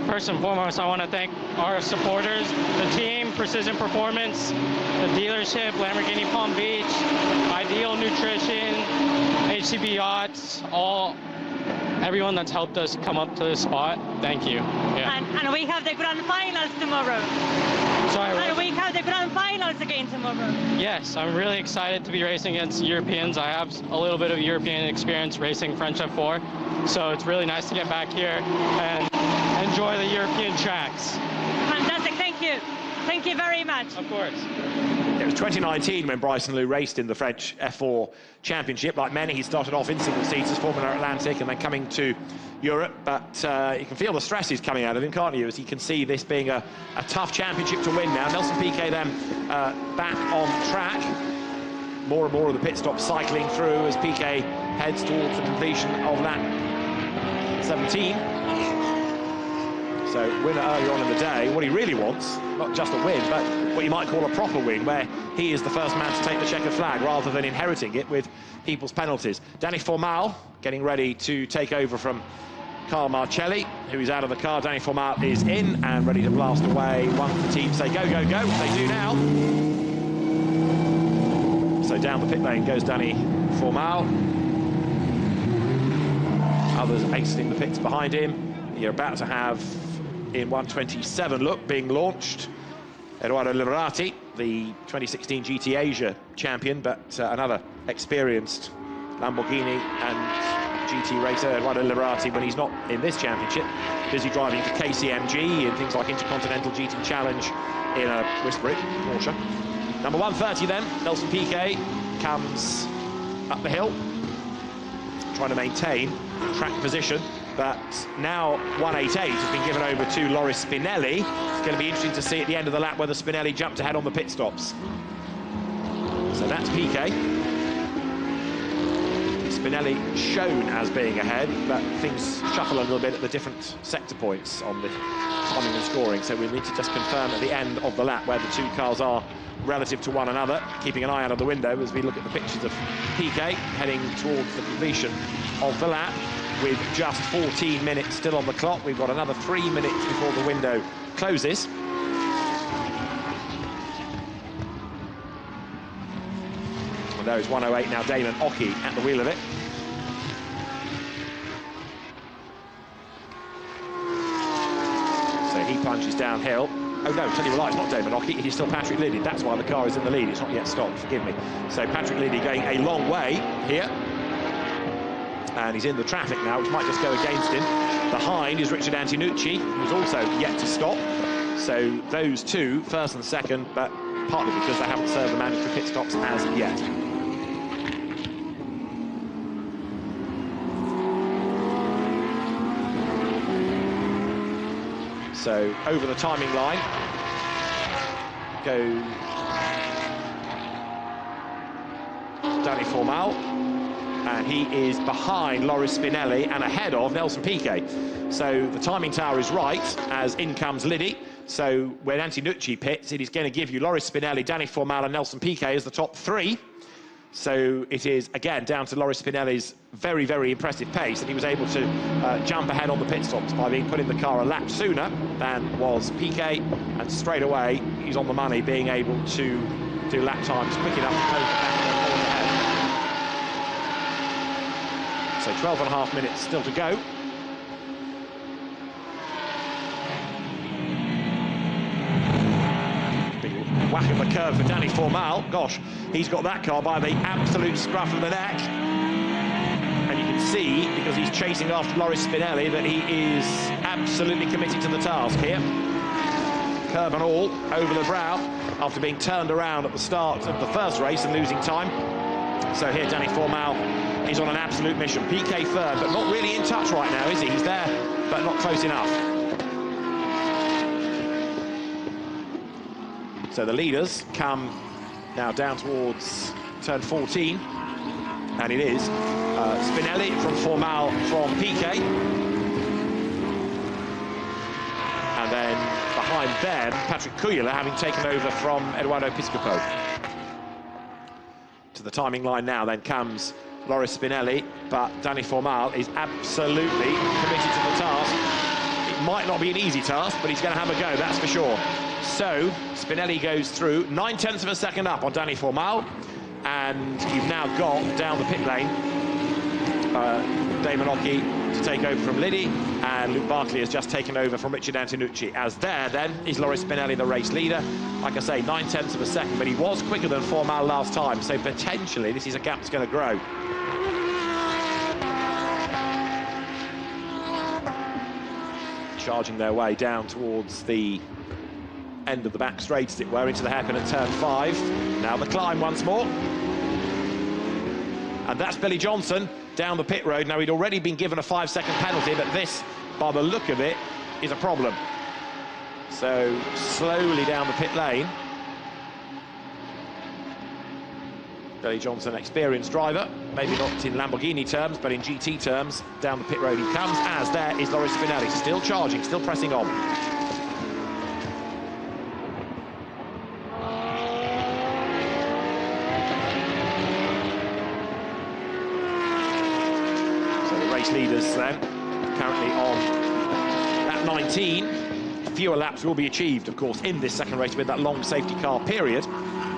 Speaker 7: first and foremost, I want to thank our supporters, the team, Precision Performance, the dealership, Lamborghini Palm Beach, Ideal Nutrition, HCB Yachts, everyone that's helped us come up to this spot. Thank you. Yeah.
Speaker 2: And we have the grand finals tomorrow.
Speaker 7: Sorry,
Speaker 2: and we have the grand finals again tomorrow.
Speaker 7: Yes, I'm really excited to be racing against Europeans. I have a little bit of European experience racing French F4, so it's really nice to get back here and enjoy the European tracks.
Speaker 2: Fantastic, thank you. Thank you very much.
Speaker 7: Of course.
Speaker 1: It was 2019 when Bryson Liu raced in the French F4 Championship. Like many, he started off in single seats as Formula Atlantic and then coming to Europe. But you can feel the stresses coming out of him, can't you? As you can see this being a tough championship to win now. Nelson Piquet then back on track. More and more of the pit stops cycling through as Piquet heads towards the completion of lap 17. So winner earlier on in the day. What he really wants, not just a win, but what you might call a proper win, where he is the first man to take the checkered flag rather than inheriting it with people's penalties. Dani Formal getting ready to take over from Carl Marcelli, who is out of the car. Dani Formal is in and ready to blast away. One of the team say go, go, go. They do now. So down the pit lane goes Dani Formal. Others exiting the pits behind him. You're about to have in 127 look being launched Edoardo Liberati, the 2016 GT Asia champion, but another experienced Lamborghini and GT racer. Edoardo Liberati, when he's not in this championship, busy driving for KCMG and things like Intercontinental GT Challenge in a Whisper It Porsche. Number 130 then, Nelson Piquet comes up the hill, trying to maintain track position. But now 188 has been given over to Loris Spinelli. It's going to be interesting to see at the end of the lap whether Spinelli jumped ahead on the pit stops. So that's Piquet. Spinelli shown as being ahead, but things shuffle a little bit at the different sector points on the timing and scoring. So we'll need to just confirm at the end of the lap where the two cars are relative to one another, keeping an eye out of the window as we look at the pictures of Piquet heading towards the completion of the lap. With just 14 minutes still on the clock, we've got another 3 minutes before the window closes. And there is 108 now, Damon Ockey at the wheel of it. So he plunges downhill. Oh no, tell you a lie, it's not Damon Ockey, it is still Patrick Liddy. That's why the car is in the lead, it's not yet stopped, forgive me. So Patrick Liddy going a long way here. And he's in the traffic now, which might just go against him. Behind is Richard Antonucci, who's also yet to stop. So those two, first and second, but partly because they haven't served the mandatory pit stops as yet. So over the timing line goes Dani Formal. And he is behind Loris Spinelli and ahead of Nelson Piquet. So the timing tower is right as in comes Liddy. So when Antonucci pits, it is going to give you Loris Spinelli, Dani Formal and Nelson Piquet as the top three. So it is, again, down to Loris Spinelli's very, very impressive pace, and he was able to jump ahead on the pit stops by being put in the car a lap sooner than was Piquet, and straight away he's on the money, being able to do lap times quick enough to close the back ahead. So 12.5 minutes still to go. Whack of the curve for Danny Formal. Gosh, he's got that car by the absolute scruff of the neck. And you can see, because he's chasing after Loris Spinelli, that he is absolutely committed to the task here. Curve and all, over the brow, after being turned around at the start of the first race and losing time. So here Danny Formal is on an absolute mission. Piquet third, but not really in touch right now, is he? He's there, but not close enough. So the leaders come now down towards turn 14, and it is Spinelli from Formal from Piquet, and then behind them Patrick Cuyula, having taken over from Eduardo Piscopo. To the timing line now then comes Loris Spinelli, but Danny Formal is absolutely committed to the task. It might not be an easy task, but he's going to have a go, that's for sure. So Spinelli goes through 9/10 of a second up on Danny Formal, and you've now got down the pit lane Damon Occhi to take over from Liddy, and Luke Barkley has just taken over from Richard Antonucci. As there then is Loris Spinelli, the race leader. Like I say, 9/10 of a second, but he was quicker than Formal last time, so potentially this is a gap that's going to grow. Charging their way down towards the end of the back straight, as it were, into the hairpin at turn 5. Now the climb once more. And that's Billy Johnson down the pit road. Now, he'd already been given a 5-second penalty, but this, by the look of it, is a problem. So slowly down the pit lane. Billy Johnson, experienced driver, maybe not in Lamborghini terms, but in GT terms. Down the pit road he comes, as there is Loris Spinelli, still charging, still pressing on. Leaders then currently on lap 19. Fewer laps will be achieved, of course, in this second race with that long safety car period,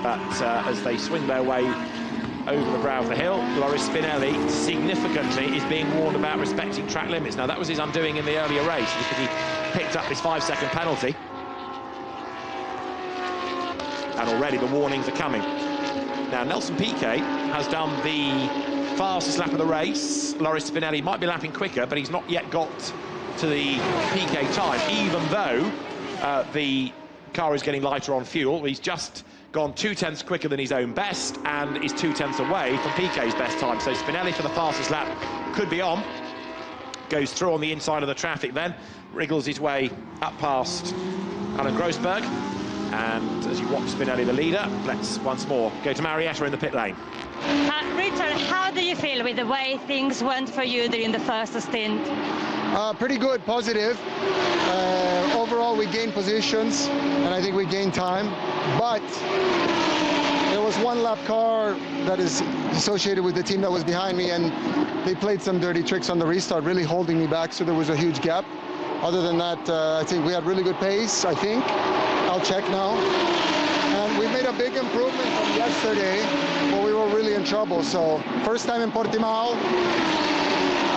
Speaker 1: but as they swing their way over the brow of the hill, Loris Spinelli significantly is being warned about respecting track limits. Now, that was his undoing in the earlier race because he picked up this 5-second penalty, and already the warnings are coming. Now, Nelson Piquet has done the fastest lap of the race. Loris Spinelli might be lapping quicker, but he's not yet got to the Piquet time, even though the car is getting lighter on fuel. He's just gone 2/10 quicker than his own best and is 2/10 away from Piquet's best time. So Spinelli for the fastest lap could be on. Goes through on the inside of the traffic then, wriggles his way up past Alan Grossberg. And as you watch Spinelli, the leader, let's once more go to Marietta in the pit lane.
Speaker 2: Richard, how do you feel with the way things went for you during the first stint?
Speaker 8: Pretty good, positive. Overall, we gained positions, and I think we gained time. But there was one lap car that is associated with the team that was behind me, and they played some dirty tricks on the restart, really holding me back, so there was a huge gap. Other than that, I think we had really good pace, I think. I'll check now. And we made a big improvement from yesterday, but we were really in trouble. So first time in Portimao,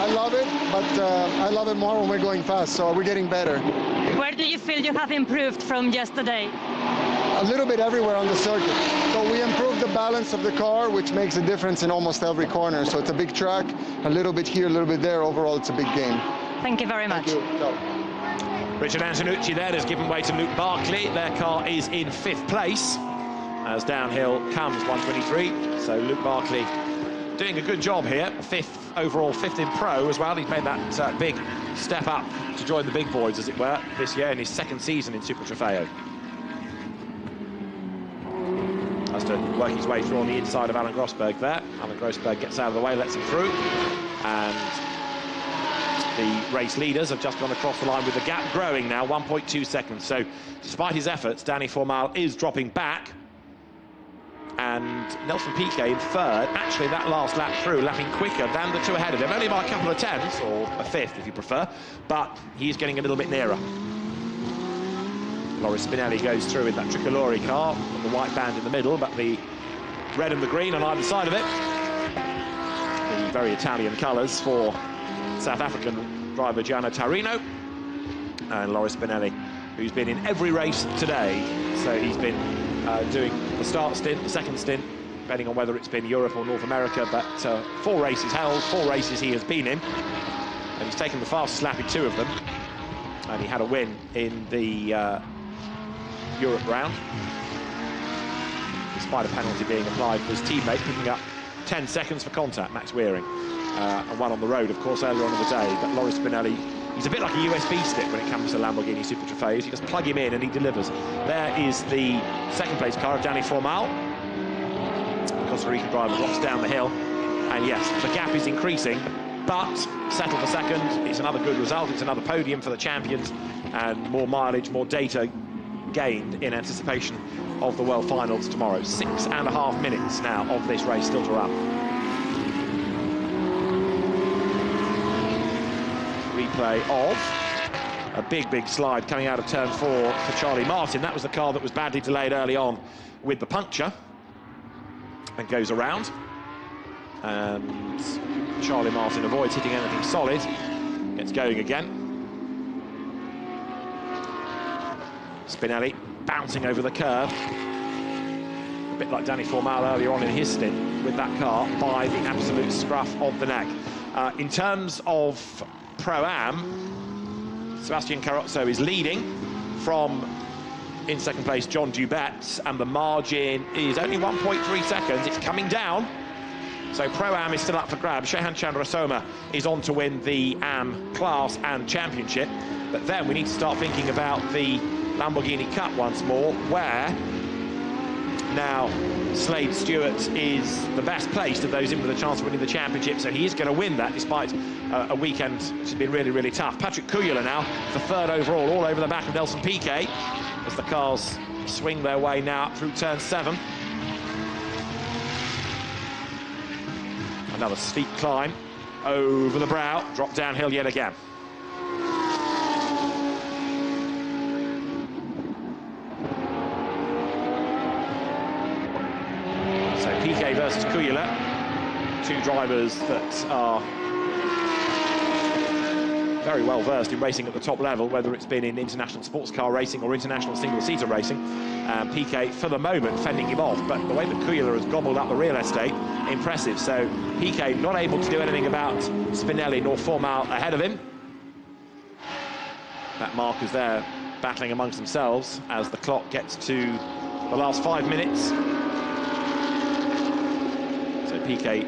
Speaker 8: I love it, but I love it more when we're going fast, so we're getting better.
Speaker 2: Where do you feel you have improved from yesterday?
Speaker 8: A little bit everywhere on the circuit. So we improved the balance of the car, which makes a difference in almost every corner. So it's a big track, a little bit here, a little bit there. Overall, it's a big game.
Speaker 2: Thank you very much.
Speaker 8: Thank you. Ciao.
Speaker 1: Richard Antonucci there has given way to Luke Barkley. Their car is in 5th place as downhill comes 123. So Luke Barkley doing a good job here. 5th overall, 5th in pro as well. He's made that big step up to join the big boys, as it were, this year in his 2nd season in Super Trofeo. Has to work his way through on the inside of Alan Grossberg there. Alan Grossberg gets out of the way, lets him through, and the race leaders have just gone across the line with the gap growing now, 1.2 seconds. So despite his efforts, Danny Formal is dropping back. and Nelson Piquet in third. Actually, that last lap through, lapping quicker than the two ahead of him, only by a couple of tenths, or a fifth if you prefer, but he's getting a little bit nearer. Loris Spinelli goes through in that tricolore car, the white band in the middle, but the red and the green on either side of it. The very Italian colours for South African driver Gianna Tarino. And Loris Spinelli, who's been in every race today, so he's been doing the start stint, the second stint, depending on whether it's been Europe or North America, but 4 races held, 4 races he has been in, and he's taken the fastest lap in 2 of them, and he had a win in the Europe round, despite a penalty being applied for his teammate, picking up 10 seconds for contact, Max Wearing, and one on the road, of course, earlier on in the day. But Loris Spinelli, he's a bit like a USB stick when it comes to Lamborghini Super Trofeos. You just plug him in and he delivers. There is the second place car of Danny Formal. The Costa Rican driver drops down the hill, and yes, the gap is increasing, but settled for second. It's another good result. It's another podium for the champions, and more mileage, more data gained in anticipation of the World Finals tomorrow. 6.5 minutes now of this race still to run. Replay of a big slide coming out of turn 4 for Charlie Martin. That was the car that was badly delayed early on with the puncture, and goes around, and Charlie Martin avoids hitting anything solid, gets going again. Spinelli bouncing over the curb, a bit like Danny Formal earlier on in his stint with that car, by the absolute scruff of the neck. In terms of Pro-Am, Sebastian Carrozzo is leading from, in second place, John Dubet, and the margin is only 1.3 seconds. It's coming down, so Pro-Am is still up for grabs. Shehan Chandrasoma is on to win the Am class and championship, but then we need to start thinking about the Lamborghini Cup once more, where now Slade Stewart is the best placed of those in with a chance of winning the championship, so he is going to win that despite a weekend which has been really tough. Patrick Kujala now for third overall, all over the back of Nelson Piquet, as the cars swing their way now up through turn 7. Another steep climb over the brow, drop downhill yet again. So Piquet versus Kujala, 2 drivers that are very well versed in racing at the top level, whether it's been in international sports car racing or international single-seater racing. Piquet, for the moment, fending him off, but the way that Kujala has gobbled up the real estate, impressive. So Piquet not able to do anything about Spinelli nor Formal ahead of him. That markers there battling amongst themselves as the clock gets to the last 5 minutes. So Piquet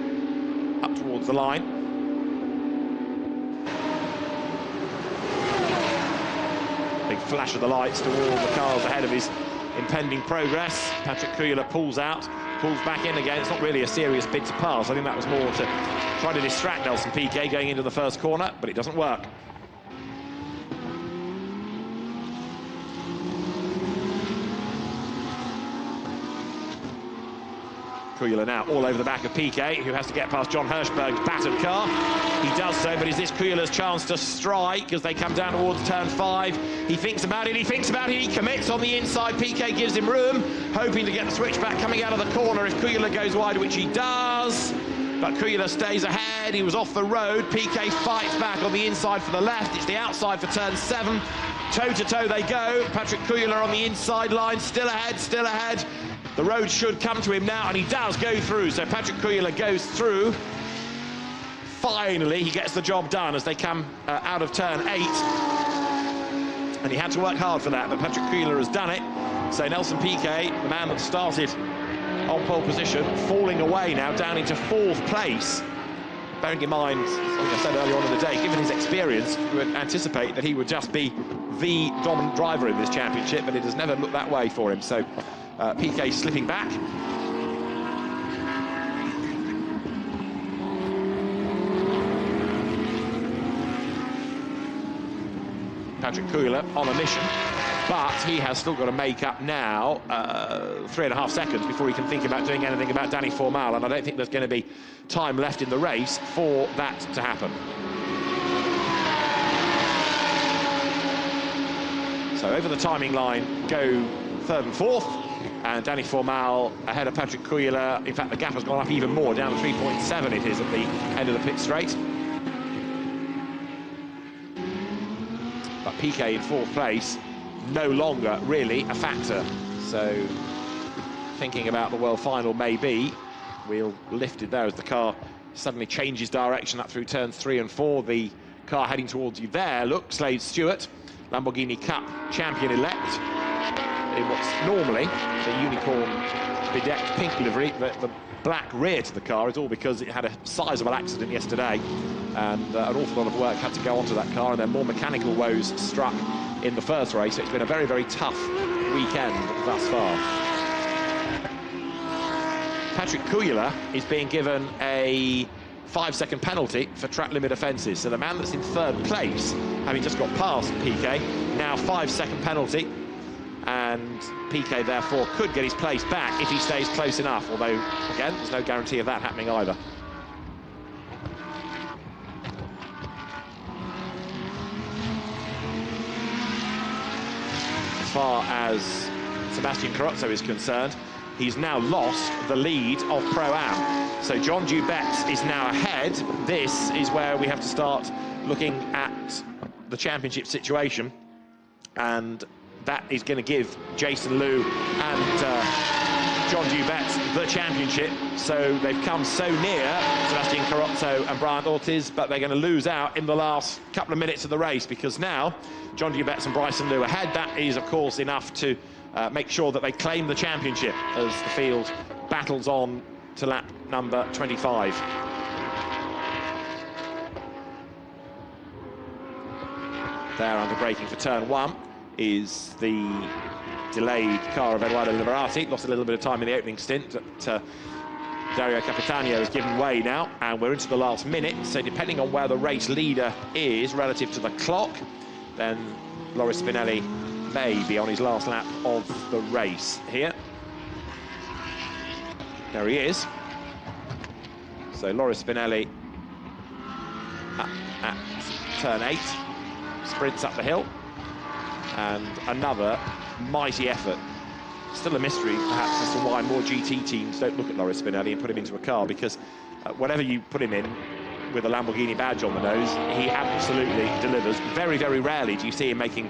Speaker 1: up towards the line. Big flash of the lights to all the cars ahead of his impending progress. Patrick Kujala pulls out, pulls back in again. It's not really a serious bid to pass. I think that was more to try to distract Nelson Piquet going into the first corner, but it doesn't work. Kujala now all over the back of Piquet, who has to get past John Hirschberg's battered car. He does so, but is this Kujala's chance to strike as they come down towards turn 5? He thinks about it, he commits on the inside. Piquet gives him room, hoping to get the switchback coming out of the corner if Kujala goes wide, which he does. But Kujala stays ahead, he was off the road. Piquet fights back on the inside for the left. It's the outside for turn 7. Toe-to-toe they go. Patrick Kujala on the inside line, still ahead. The road should come to him now, and he does go through. So Patrick Kujala goes through. Finally, he gets the job done as they come out of turn 8. And he had to work hard for that, but Patrick Kujala has done it. So Nelson Piquet, the man that started on pole position, falling away now down into 4th place. Bearing in mind, like I said earlier on in the day, given his experience, you would anticipate that he would just be the dominant driver in this championship, but it has never looked that way for him. So Piquet slipping back. Patrick Kujala on a mission but he has still got to make up now 3.5 seconds before he can think about doing anything about Dani Formal, and I don't think there's going to be time left in the race for that to happen. So over the timing line go third and fourth, and Dani Formal ahead of Patrick Cuéllar. In fact, the gap has gone up even more, down to 3.7 it is at the end of the pit straight. But Piquet in fourth place, no longer really a factor. So thinking about the world final maybe, wheel lifted there as the car suddenly changes direction up through turns 3 and 4. The car heading towards you there, look, Slade Stewart, Lamborghini Cup champion-elect, in what's normally the unicorn bedecked pink livery. The black rear to the car is all because it had a sizable accident yesterday, and an awful lot of work had to go onto that car, and then more mechanical woes struck in the first race. So it's been a very, very tough weekend thus far. Patrick Cuéllar is being given a 5-second penalty for track limit offences. So the man that's in third place, having just got past Piquet, now 5-second penalty, and Piquet therefore could get his place back if he stays close enough, although again there's no guarantee of that happening either. As far as Sebastian Carrozzo is concerned, he's now lost the lead of Pro-Am. So John Dubetz is now ahead. This is where we have to start looking at the championship situation, and that is going to give Jason Liu and John Dubetz the championship. So they've come so near, Sebastian Carrozzo and Brian Ortiz, but they're going to lose out in the last couple of minutes of the race, because now John Dubetz and Bryson Liu ahead. That is, of course, enough to make sure that they claim the championship as the field battles on to lap number 25. There, under braking for turn 1, is the delayed car of Eduardo Liberati. Lost a little bit of time in the opening stint, but Dario Capitano has given way now, and we're into the last minute. So depending on where the race leader is relative to the clock, then Loris Spinelli may be on his last lap of the race here. There he is. So Loris Spinelli at turn 8, sprints up the hill, and another mighty effort. Still a mystery, perhaps, as to why more GT teams don't look at Loris Spinelli and put him into a car, because whatever you put him in with a Lamborghini badge on the nose, he absolutely delivers. Very, very rarely do you see him making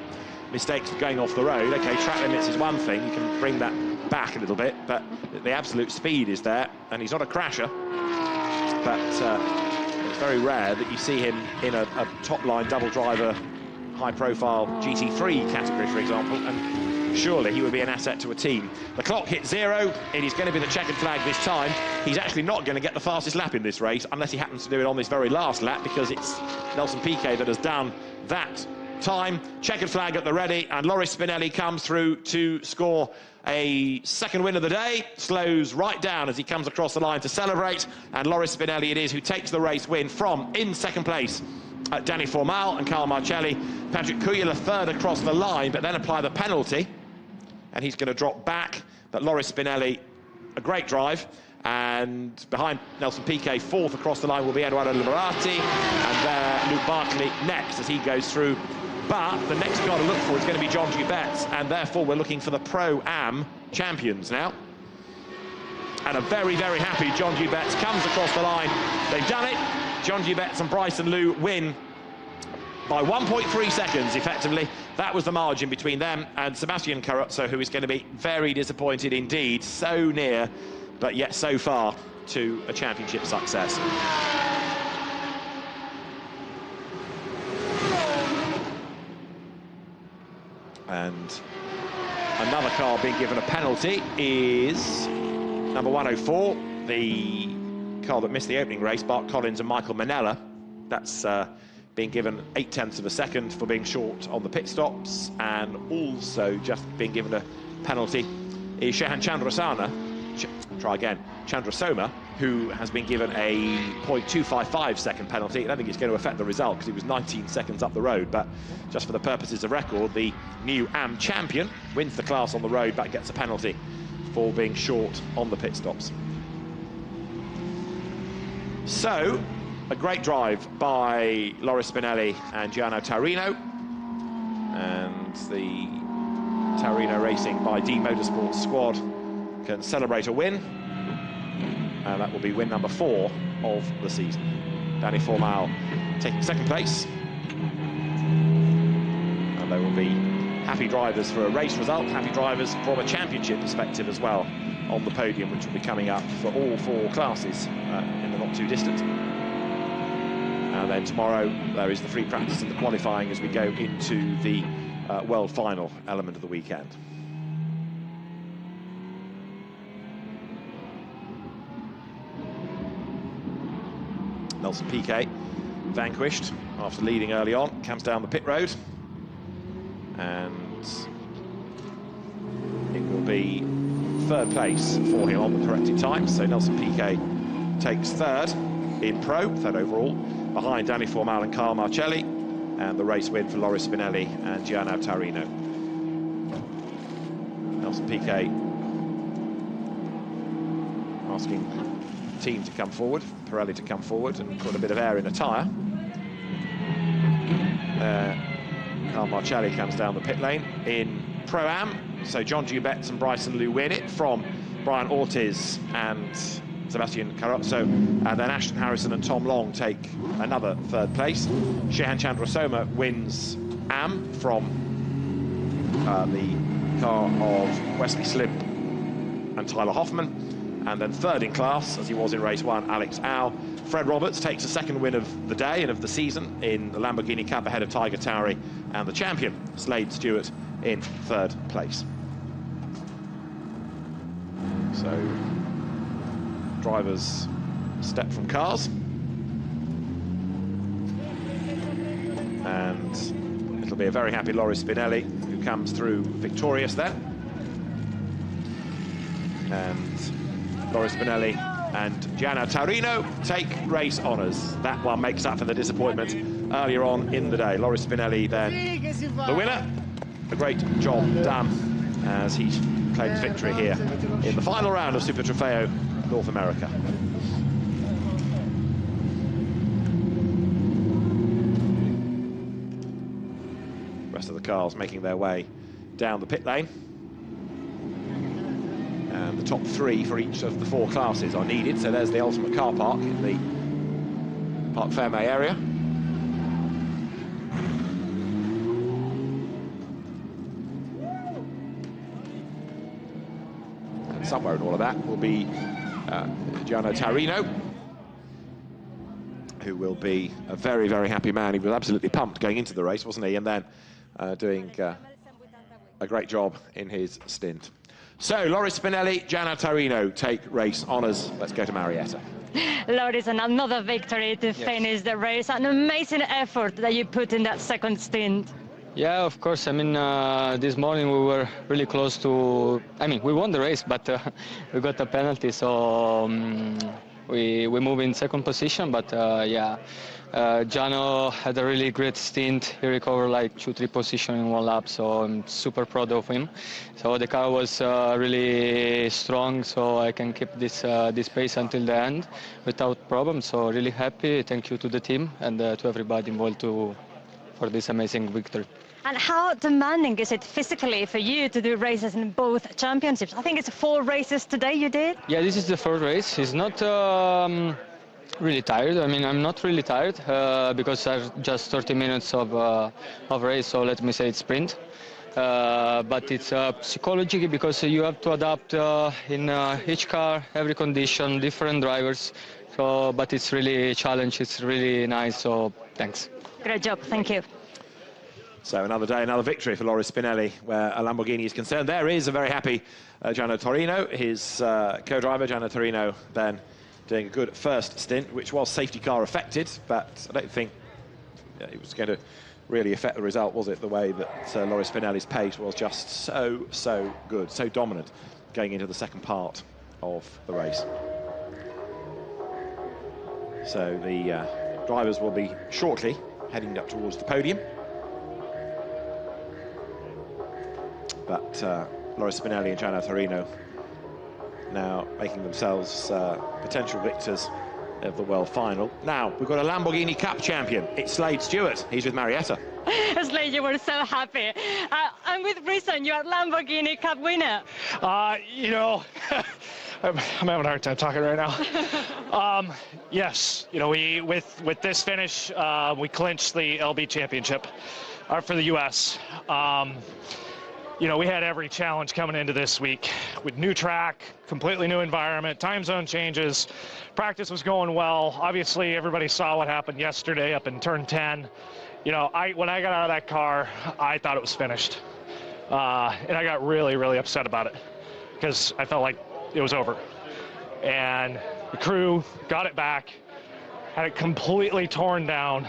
Speaker 1: mistakes going off the road. Okay, track limits is one thing, you can bring that back a little bit, but the absolute speed is there, and he's not a crasher, but it's very rare that you see him in a top-line double driver high-profile GT3 category, for example, and surely he would be an asset to a team. The clock hits 0. It is going to be the checkered flag this time. He's actually not going to get the fastest lap in this race, unless he happens to do it on this very last lap, because it's Nelson Piquet that has done that time. Checkered flag at the ready, and Loris Spinelli comes through to score a second win of the day. Slows right down as he comes across the line to celebrate, and Loris Spinelli it is who takes the race win from, in second place, Dani Formal and Carl Marcelli. Patrick Cuéllar third across the line, but then apply the penalty, and he's going to drop back. But Loris Spinelli, a great drive, and behind Nelson Piquet, fourth across the line will be Eduardo Liberati, and there Luke Barkley next as he goes through. But the next car to look for is going to be John Dubetz, and therefore we're looking for the Pro-Am champions now. And a very, very happy John Dubetz comes across the line. They've done it. John Dubetz and Bryson Liu win by 1.3 seconds, effectively. That was the margin between them and Sebastian Carrozzo, who is going to be very disappointed indeed. So near, but yet so far to a championship success. And another car being given a penalty is number 104, the car that missed the opening race, Bart Collins and Michael Manella. That's being given 0.8 of a second for being short on the pit stops, and also just being given a penalty is Shehan Chandrasoma, who has been given a 0.255 second penalty. I don't think it's going to affect the result because he was 19 seconds up the road, but just for the purposes of record, the new AM champion wins the class on the road but gets a penalty for being short on the pit stops. So, a great drive by Loris Spinelli and Gianno Taurino, and the Taurino Racing by D Motorsports squad can celebrate a win. And that will be win number 4 of the season. Danny Portimao taking second place. And there will be happy drivers for a race result, happy drivers from a championship perspective as well on the podium, which will be coming up for all 4 classes in the not too distant. And then tomorrow there is the free practice and the qualifying as we go into the world final element of the weekend. Nelson Piquet, vanquished after leading early on, comes down the pit road, and it will be 3rd place for him on the corrected time. So Nelson Piquet takes 3rd in Pro, 3rd overall, behind Danny Portimao and Carl Marcelli, and the race win for Loris Spinelli and Gianno Taurino. Nelson Piquet asking team to come forward, Pirelli to come forward and put a bit of air in the tyre. Carl Marcelli comes down the pit lane in Pro-Am, so John Dubetz and Bryson Liu win it from Brian Ortiz and Sebastian Carrozzo, and then Ashton Harrison and Tom Long take another 3rd place. Shehan Chandrasoma wins Am from the car of Wesley Slimp and Tyler Hoffman. And then 3rd in class, as he was in race 1, Alex Au. Fred Roberts takes a 2nd win of the day and of the season in the Lamborghini Cup ahead of Tiger Towery and the champion, Slade Stewart, in 3rd place. So, drivers step from cars. And it'll be a very happy Loris Spinelli who comes through victorious there. And Loris Spinelli and Gianno Taurino take race honours. That one makes up for the disappointment earlier on in the day. Loris Spinelli then the winner. A great job done as he claims victory here in the final round of Super Trofeo North America. The rest of the cars making their way down the pit lane. And the top 3 for each of the 4 classes are needed. So there's the ultimate car park in the Parc Ferme area. And somewhere in all of that will be Gianno Taurino, who will be a very, very happy man. He was absolutely pumped going into the race, wasn't he? And then doing a great job in his stint. So, Loris Spinelli, Gianno Taurino take race honours. Let's go to Marietta.
Speaker 2: Loris, and another victory to finish the race. An amazing effort that you put in that 2nd stint.
Speaker 9: Yeah, of course. I mean, this morning we were really close to... I mean, we won the race, but we got a penalty, so we move in 2nd position. But yeah, Gianno had a really great stint. He recovered like 2-3 positions in 1 lap, so I'm super proud of him. So the car was really strong, so I can keep this pace until the end without problem. So really happy. Thank you to the team and to everybody involved for this amazing victory.
Speaker 2: And how demanding is it physically for you to do races in both championships? I think it's 4 races today you did?
Speaker 9: Yeah, this is the 3rd race. It's not really tired. I mean, I'm not really tired because I've just 30 minutes of race, so let me say it's sprint. But it's psychology because you have to adapt in each car, every condition, different drivers. So, but it's really a challenge. It's really nice. So, thanks.
Speaker 2: Great job. Thank you.
Speaker 1: So another day, another victory for Loris Spinelli, where a Lamborghini is concerned. There is a very happy Gianno Taurino, his co-driver, Gianno Taurino, then doing a good 1st stint, which was safety car affected, but I don't think it was going to really affect the result, was it? The way that Loris Spinelli's pace was just so good, so dominant, going into the 2nd part of the race. So the drivers will be shortly heading up towards the podium. But Laura Spinelli and Gianna Torino now making themselves potential victors of the World Final. Now, we've got a Lamborghini Cup champion. It's Slade Stewart. He's with Marietta.
Speaker 2: Slade, you were so happy. And with reason, you're a Lamborghini Cup winner.
Speaker 10: You know, I'm having a hard time talking right now. Yes, you know, with this finish, we clinched the LB championship for the U.S. You know, we had every challenge coming into this week with new track, completely new environment, time zone changes. Practice was going well. Obviously, everybody saw what happened yesterday up in turn 10. You know, when I got out of that car, I thought it was finished. And I got really, really upset about it because I felt like it was over. And the crew got it back, had it completely torn down.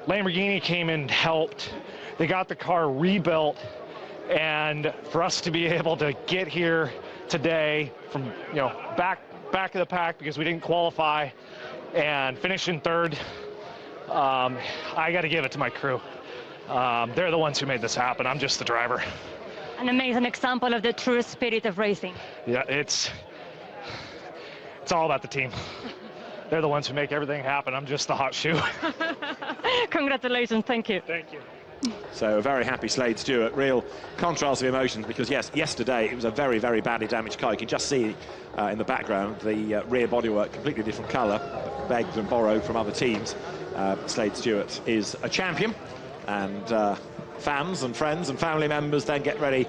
Speaker 10: Lamborghini came in and helped. They got the car rebuilt. And for us to be able to get here today from, you know, back of the pack because we didn't qualify and finish in third, I got to give it to my crew. They're the ones who made this happen. I'm just the driver.
Speaker 2: An amazing example of the true spirit of racing.
Speaker 10: Yeah, it's all about the team. They're the ones who make everything happen. I'm just the hot shoe.
Speaker 2: Congratulations. Thank you.
Speaker 10: Thank you.
Speaker 1: So a very happy Slade Stewart. Real contrast of emotions because, yes, yesterday it was a very, very badly damaged car. You can just see in the background the rear bodywork, completely different colour, begged and borrowed from other teams. Slade Stewart is a champion, and fans and friends and family members then get ready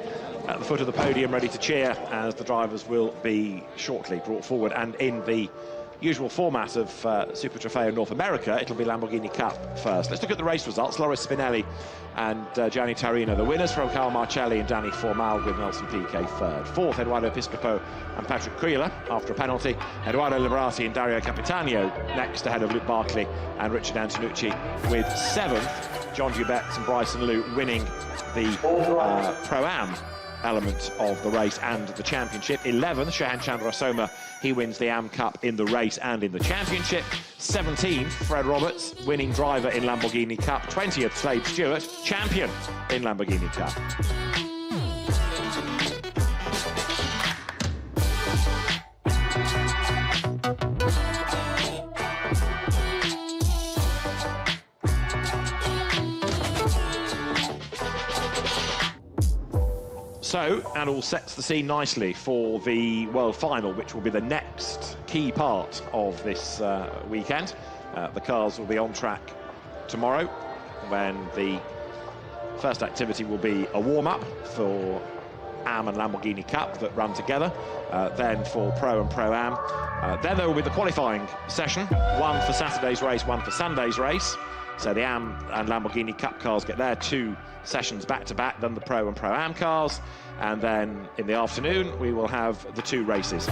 Speaker 1: at the foot of the podium, ready to cheer as the drivers will be shortly brought forward. And in the usual format of Super Trofeo North America, it'll be Lamborghini Cup first. Let's look at the race results. Laura Spinelli and Gianni Torino, the winners, from Carl Marcelli and Danny Formal, with Nelson Piquet third. Fourth, Eduardo Piscopo and Patrick Cuila after a penalty. Eduardo Liberati and Dario Capitano next, ahead of Luke Barkley and Richard Antonucci, with seventh, John Dubetz and Bryson Liu winning the Pro-Am element of the race and the championship. 11th, Shahan Chandrasoma, he wins the AM Cup in the race and in the championship. 17th, Fred Roberts, winning driver in Lamborghini Cup. 20th, Slade Stewart, champion in Lamborghini Cup. So, and all sets the scene nicely for the World Final, which will be the next key part of this weekend. The cars will be on track tomorrow, when the first activity will be a warm-up for AM and Lamborghini Cup that run together. Then for Pro and Pro-Am. Then there will be the qualifying session, one for Saturday's race, one for Sunday's race. So the AM and Lamborghini Cup cars get their two sessions back-to-back, then the Pro and Pro-Am cars, and then in the afternoon we will have the two races.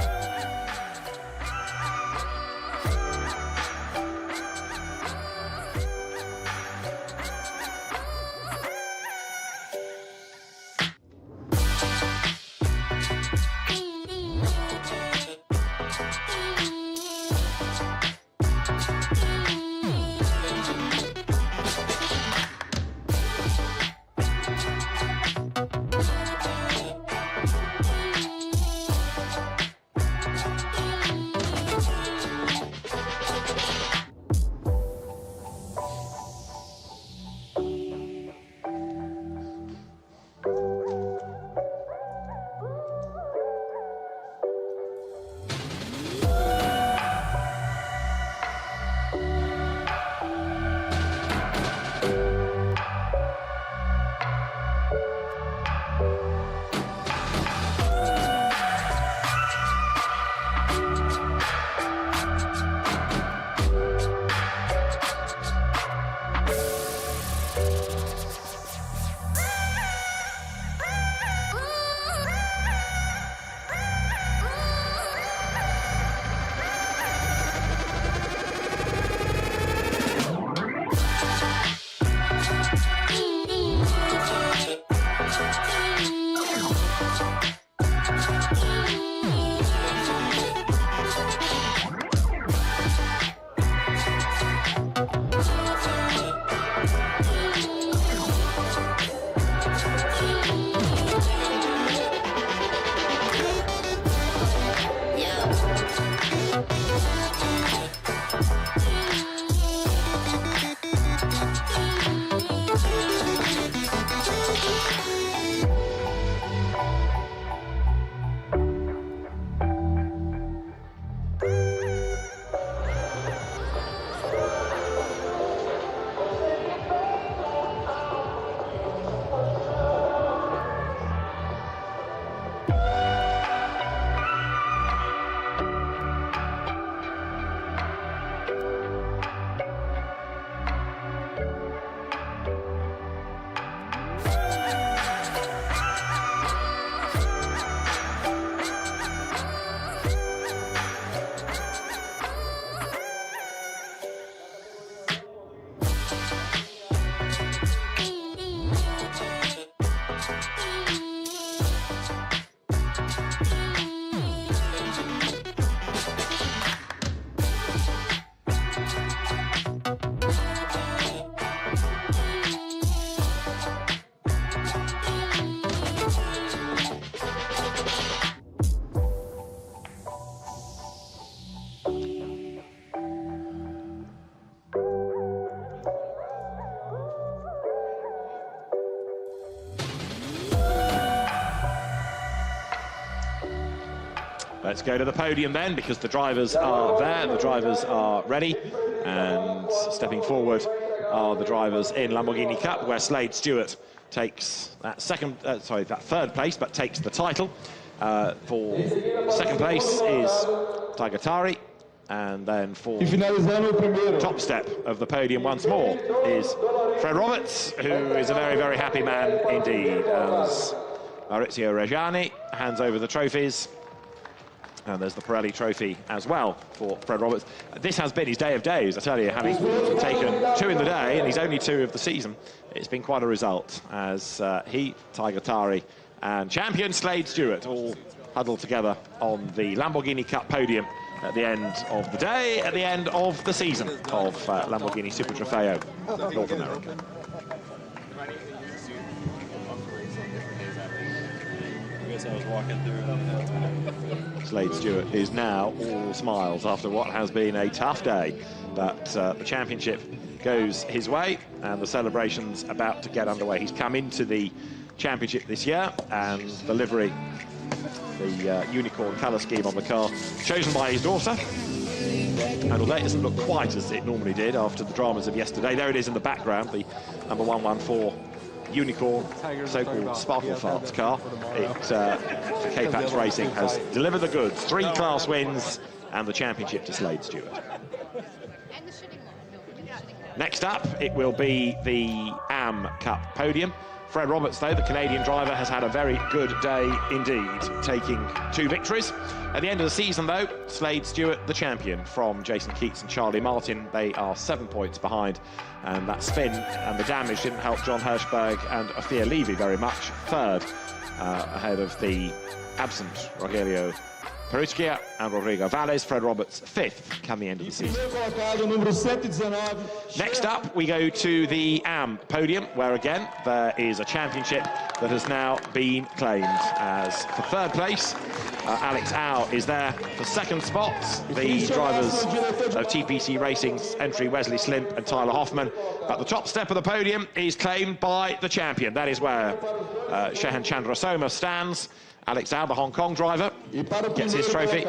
Speaker 1: Let's go to the podium then, because the drivers are there, the drivers are ready, and stepping forward are the drivers in Lamborghini Cup, where Slade Stewart takes that third place, but takes the title. For second place is Tagatari, and then for top step of the podium once more is Fred Roberts, who is a very, very happy man indeed, as Maurizio Reggiani hands over the trophies. And there's the Pirelli trophy as well for Fred Roberts. This has been his day of days, I tell you, having taken 2 in the day, and he's only 2 of the season. It's been quite a result, as he, Tagatari, and champion Slade Stewart all huddled together on the Lamborghini Cup podium at the end of the day, at the end of the season of Lamborghini Super Trofeo North America.
Speaker 11: I was walking through.
Speaker 1: Slade Stewart is now all smiles after what has been a tough day, but the championship goes his way and the celebration's about to get underway. He's come into the championship this year, and the livery, the unicorn colour scheme on the car, chosen by his daughter. And although it doesn't look quite as it normally did after the dramas of yesterday, there it is in the background, the number 114 unicorn, so-called Sparkle Farts car. K-Pax Racing has delivered the goods. 3 class wins and the championship to Slade Stewart. Next up, it will be the AM Cup podium. Fred Roberts, though, the Canadian driver, has had a very good day indeed, taking 2 victories. At the end of the season, though, Slade Stewart, the champion, from Jason Keats and Charlie Martin. They are 7 points behind, and that spin and the damage didn't help John Hirschberg and Ophir Levy very much. Third, ahead of the absent Rogelio Perucchia and Rodrigo Valles. Fred Roberts 5th come the end of the season. Next up, we go to the AM podium, where again there is a championship that has now been claimed. As for third place, Alex Au is there. For second spots, the drivers of TPC Racing's entry, Wesley Slimp and Tyler Hoffman. But the top step of the podium is claimed by the champion. That is where Shehan Chandrasoma stands. Alex Au, the Hong Kong driver, gets his trophy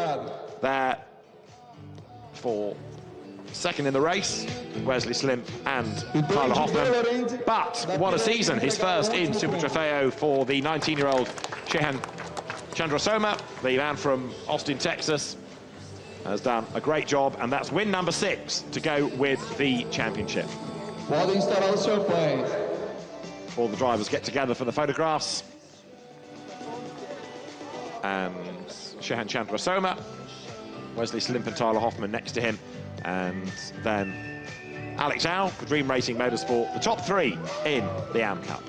Speaker 1: there for second in the race. Wesley Slimp and Tyler Hoffman. But what a season, his first in Super Trofeo for the 19-year-old Shehan Chandrasoma, the man from Austin, Texas, has done a great job, and that's win number 6 to go with the championship. All the drivers get together for the photographs. And Shehan Chandrasoma, Wesley Slimp and Tyler Hoffman next to him, and then Alex Au for Dream Racing Motorsport, the top 3 in the AM Cup.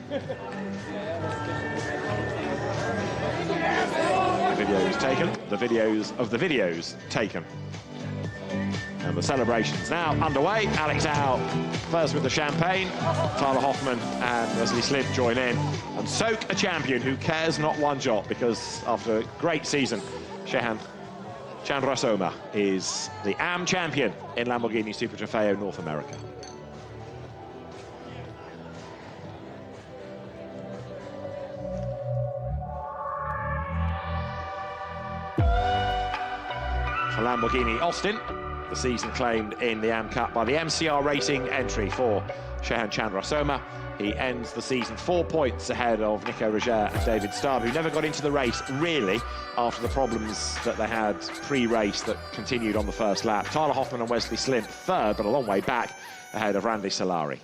Speaker 1: The videos taken, the videos of the videos taken. And the celebrations now underway. Alex Au first with the champagne. Tyler Hoffman and Wesley Slimp join in and soak a champion who cares not one jot, because after a great season, Shehan Chandrasoma is the AM champion in Lamborghini Super Trofeo North America. For Lamborghini Austin, the season claimed in the AM Cup by the MCR Racing entry for Shehan Chandrasoma. He ends the season 4 points ahead of Nico Roger and David Staub, who never got into the race, really, after the problems that they had pre-race that continued on the first lap. Tyler Hoffman and Wesley Slimp third, but a long way back ahead of Randy Solari.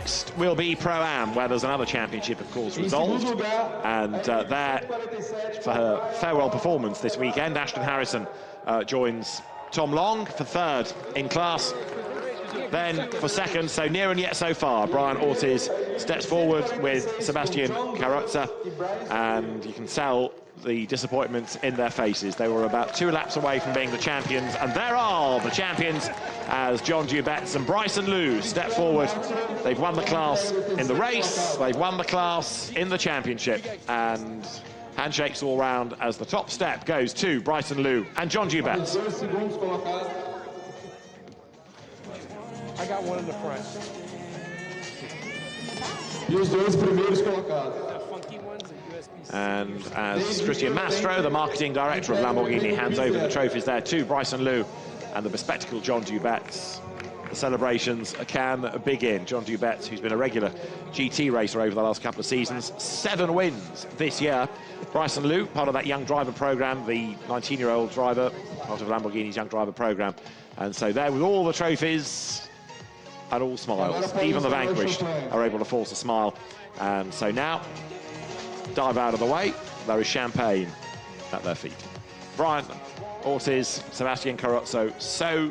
Speaker 1: next will be Pro-Am, where there's another championship, of course, resolved. And there, for her farewell performance this weekend, Ashton Harrison joins Tom Long for third in class. Then for second, so near and yet so far, Brian Ortiz steps forward with Sebastian Carrozza, and you can tell the disappointment in their faces. They were about 2 laps away from being the champions, and there are the champions as John Dubetz and Bryson Liu step forward. They've won the class in the race, they've won the class in the championship, and handshakes all round as the top step goes to Bryson Liu and John Dubetz.
Speaker 12: I got one in the front.
Speaker 1: And as Christian Mastro, the marketing director of Lamborghini, hands over the trophies there to Bryson Liu and the bespectacled John Dubetz, the celebrations can begin. John Dubetz, who's been a regular GT racer over the last couple of seasons, 7 wins this year. Bryson Liu, part of that young driver program, the 19-year-old driver, part of Lamborghini's young driver program. And so there with all the trophies and all smiles, even the vanquished are able to force a smile. And so now, dive out of the way, there is champagne at their feet. Brian Ortiz, Sebastian Carrozza,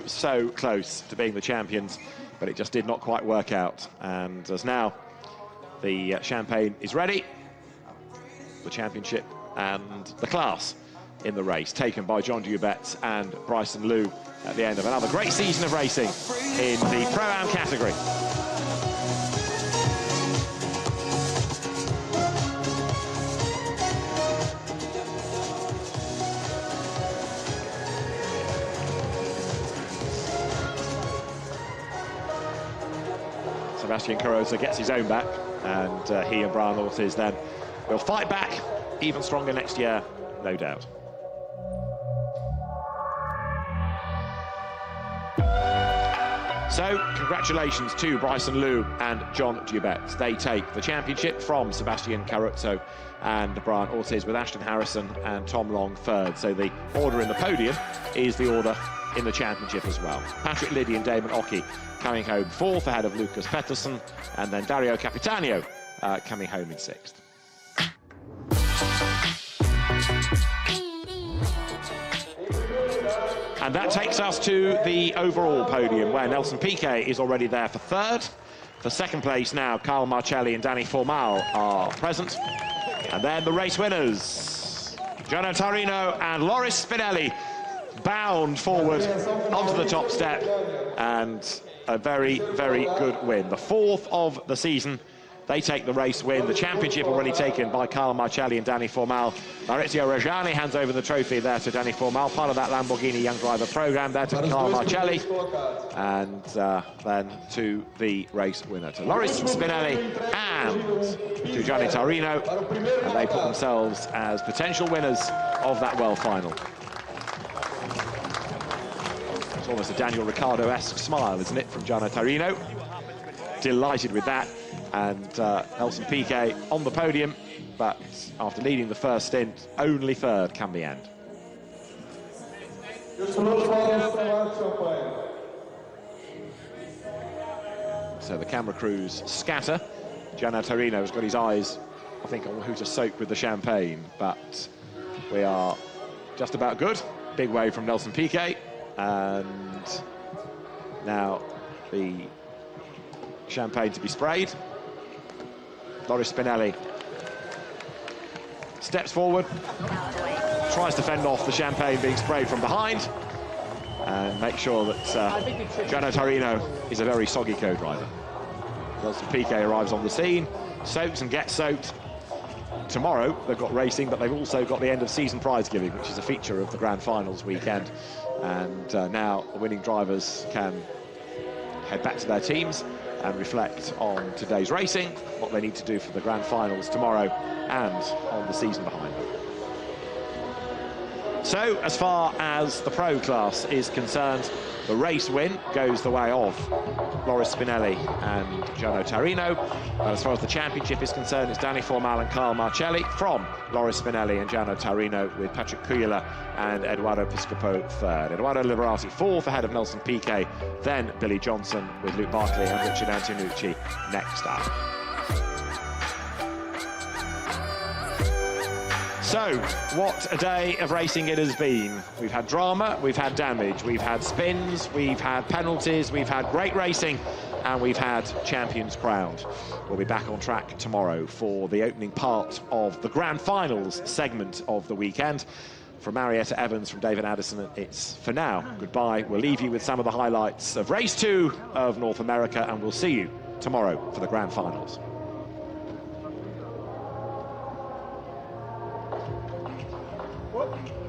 Speaker 1: so close to being the champions, but it just did not quite work out. And as now the champagne is ready, the championship and the class in the race taken by John Dubetz and Bryson Liu at the end of another great season of racing in the Pro-Am category. Sebastian Carrozza gets his own back, and he and Brian Ortiz then will fight back even stronger next year, no doubt. So, congratulations to Bryson Liu and John Dubetz. They take the championship from Sebastian Carrozza and Brian Ortiz, with Ashton Harrison and Tom Long third. So the order in the podium is the order in the championship as well. Patrick Liddy and Damon Ockey coming home fourth ahead of Lucas Pettersson, and then Dario Capitano coming home in sixth. And that takes us to the overall podium, where Nelson Piquet is already there for third. For second place now, Carl Marcelli and Danny Formal are present. And then the race winners, Gianno Tarino and Loris Spinelli, bound forward onto the top step, and a very good win. The 4th of the season. They take the race win. The championship already taken by Carlo Marcelli and Danny Formal. Maurizio Reggiani hands over the trophy there to Danny Formal, part of that Lamborghini Young Driver program, there to Carlo Marcelli, and then to the race winner, to Loris Spinelli and to Gianni Tarino, and they put themselves as potential winners of that World Final. It's almost a Daniel Ricciardo-esque smile, isn't it, from Gianni Tarino? Delighted with that. And Nelson Piquet on the podium, but after leading the first stint, only third come the end. So the camera crews scatter. Gianni Tarino has got his eyes, I think, on who to soak with the champagne, but we are just about good. Big wave from Nelson Piquet, and now the champagne to be sprayed. Loris Spinelli steps forward, tries to fend off the champagne being sprayed from behind, and make sure that Gianno Tarino is a very soggy co-driver. Nelson Piquet arrives on the scene, soaks and gets soaked. Tomorrow they've got racing, but they've also got the end of season prize giving, which is a feature of the Grand Finals weekend. And now the winning drivers can head back to their teams and reflect on today's racing, what they need to do for the Grand Finals tomorrow, and on the season behind them. So, as far as the pro class is concerned, the race win goes the way of Loris Spinelli and Gianno Tarino. As far as the championship is concerned, it's Danny Formal and Carl Marcelli from Loris Spinelli and Gianno Tarino, with Patrick Cuyula and Eduardo Piscopo third. Eduardo Liberati fourth, ahead of Nelson Piquet, then Billy Johnson, with Luke Barkley and Richard Antonucci next up. So, what a day of racing it has been. We've had drama, we've had damage, we've had spins, we've had penalties, we've had great racing, and we've had champions crowned. We'll be back on track tomorrow for the opening part of the Grand Finals segment of the weekend. From Marietta Evans, from David Addison, it's for now goodbye. We'll leave you with some of the highlights of race 2 of North America, and we'll see you tomorrow for the Grand Finals.
Speaker 12: Whoop.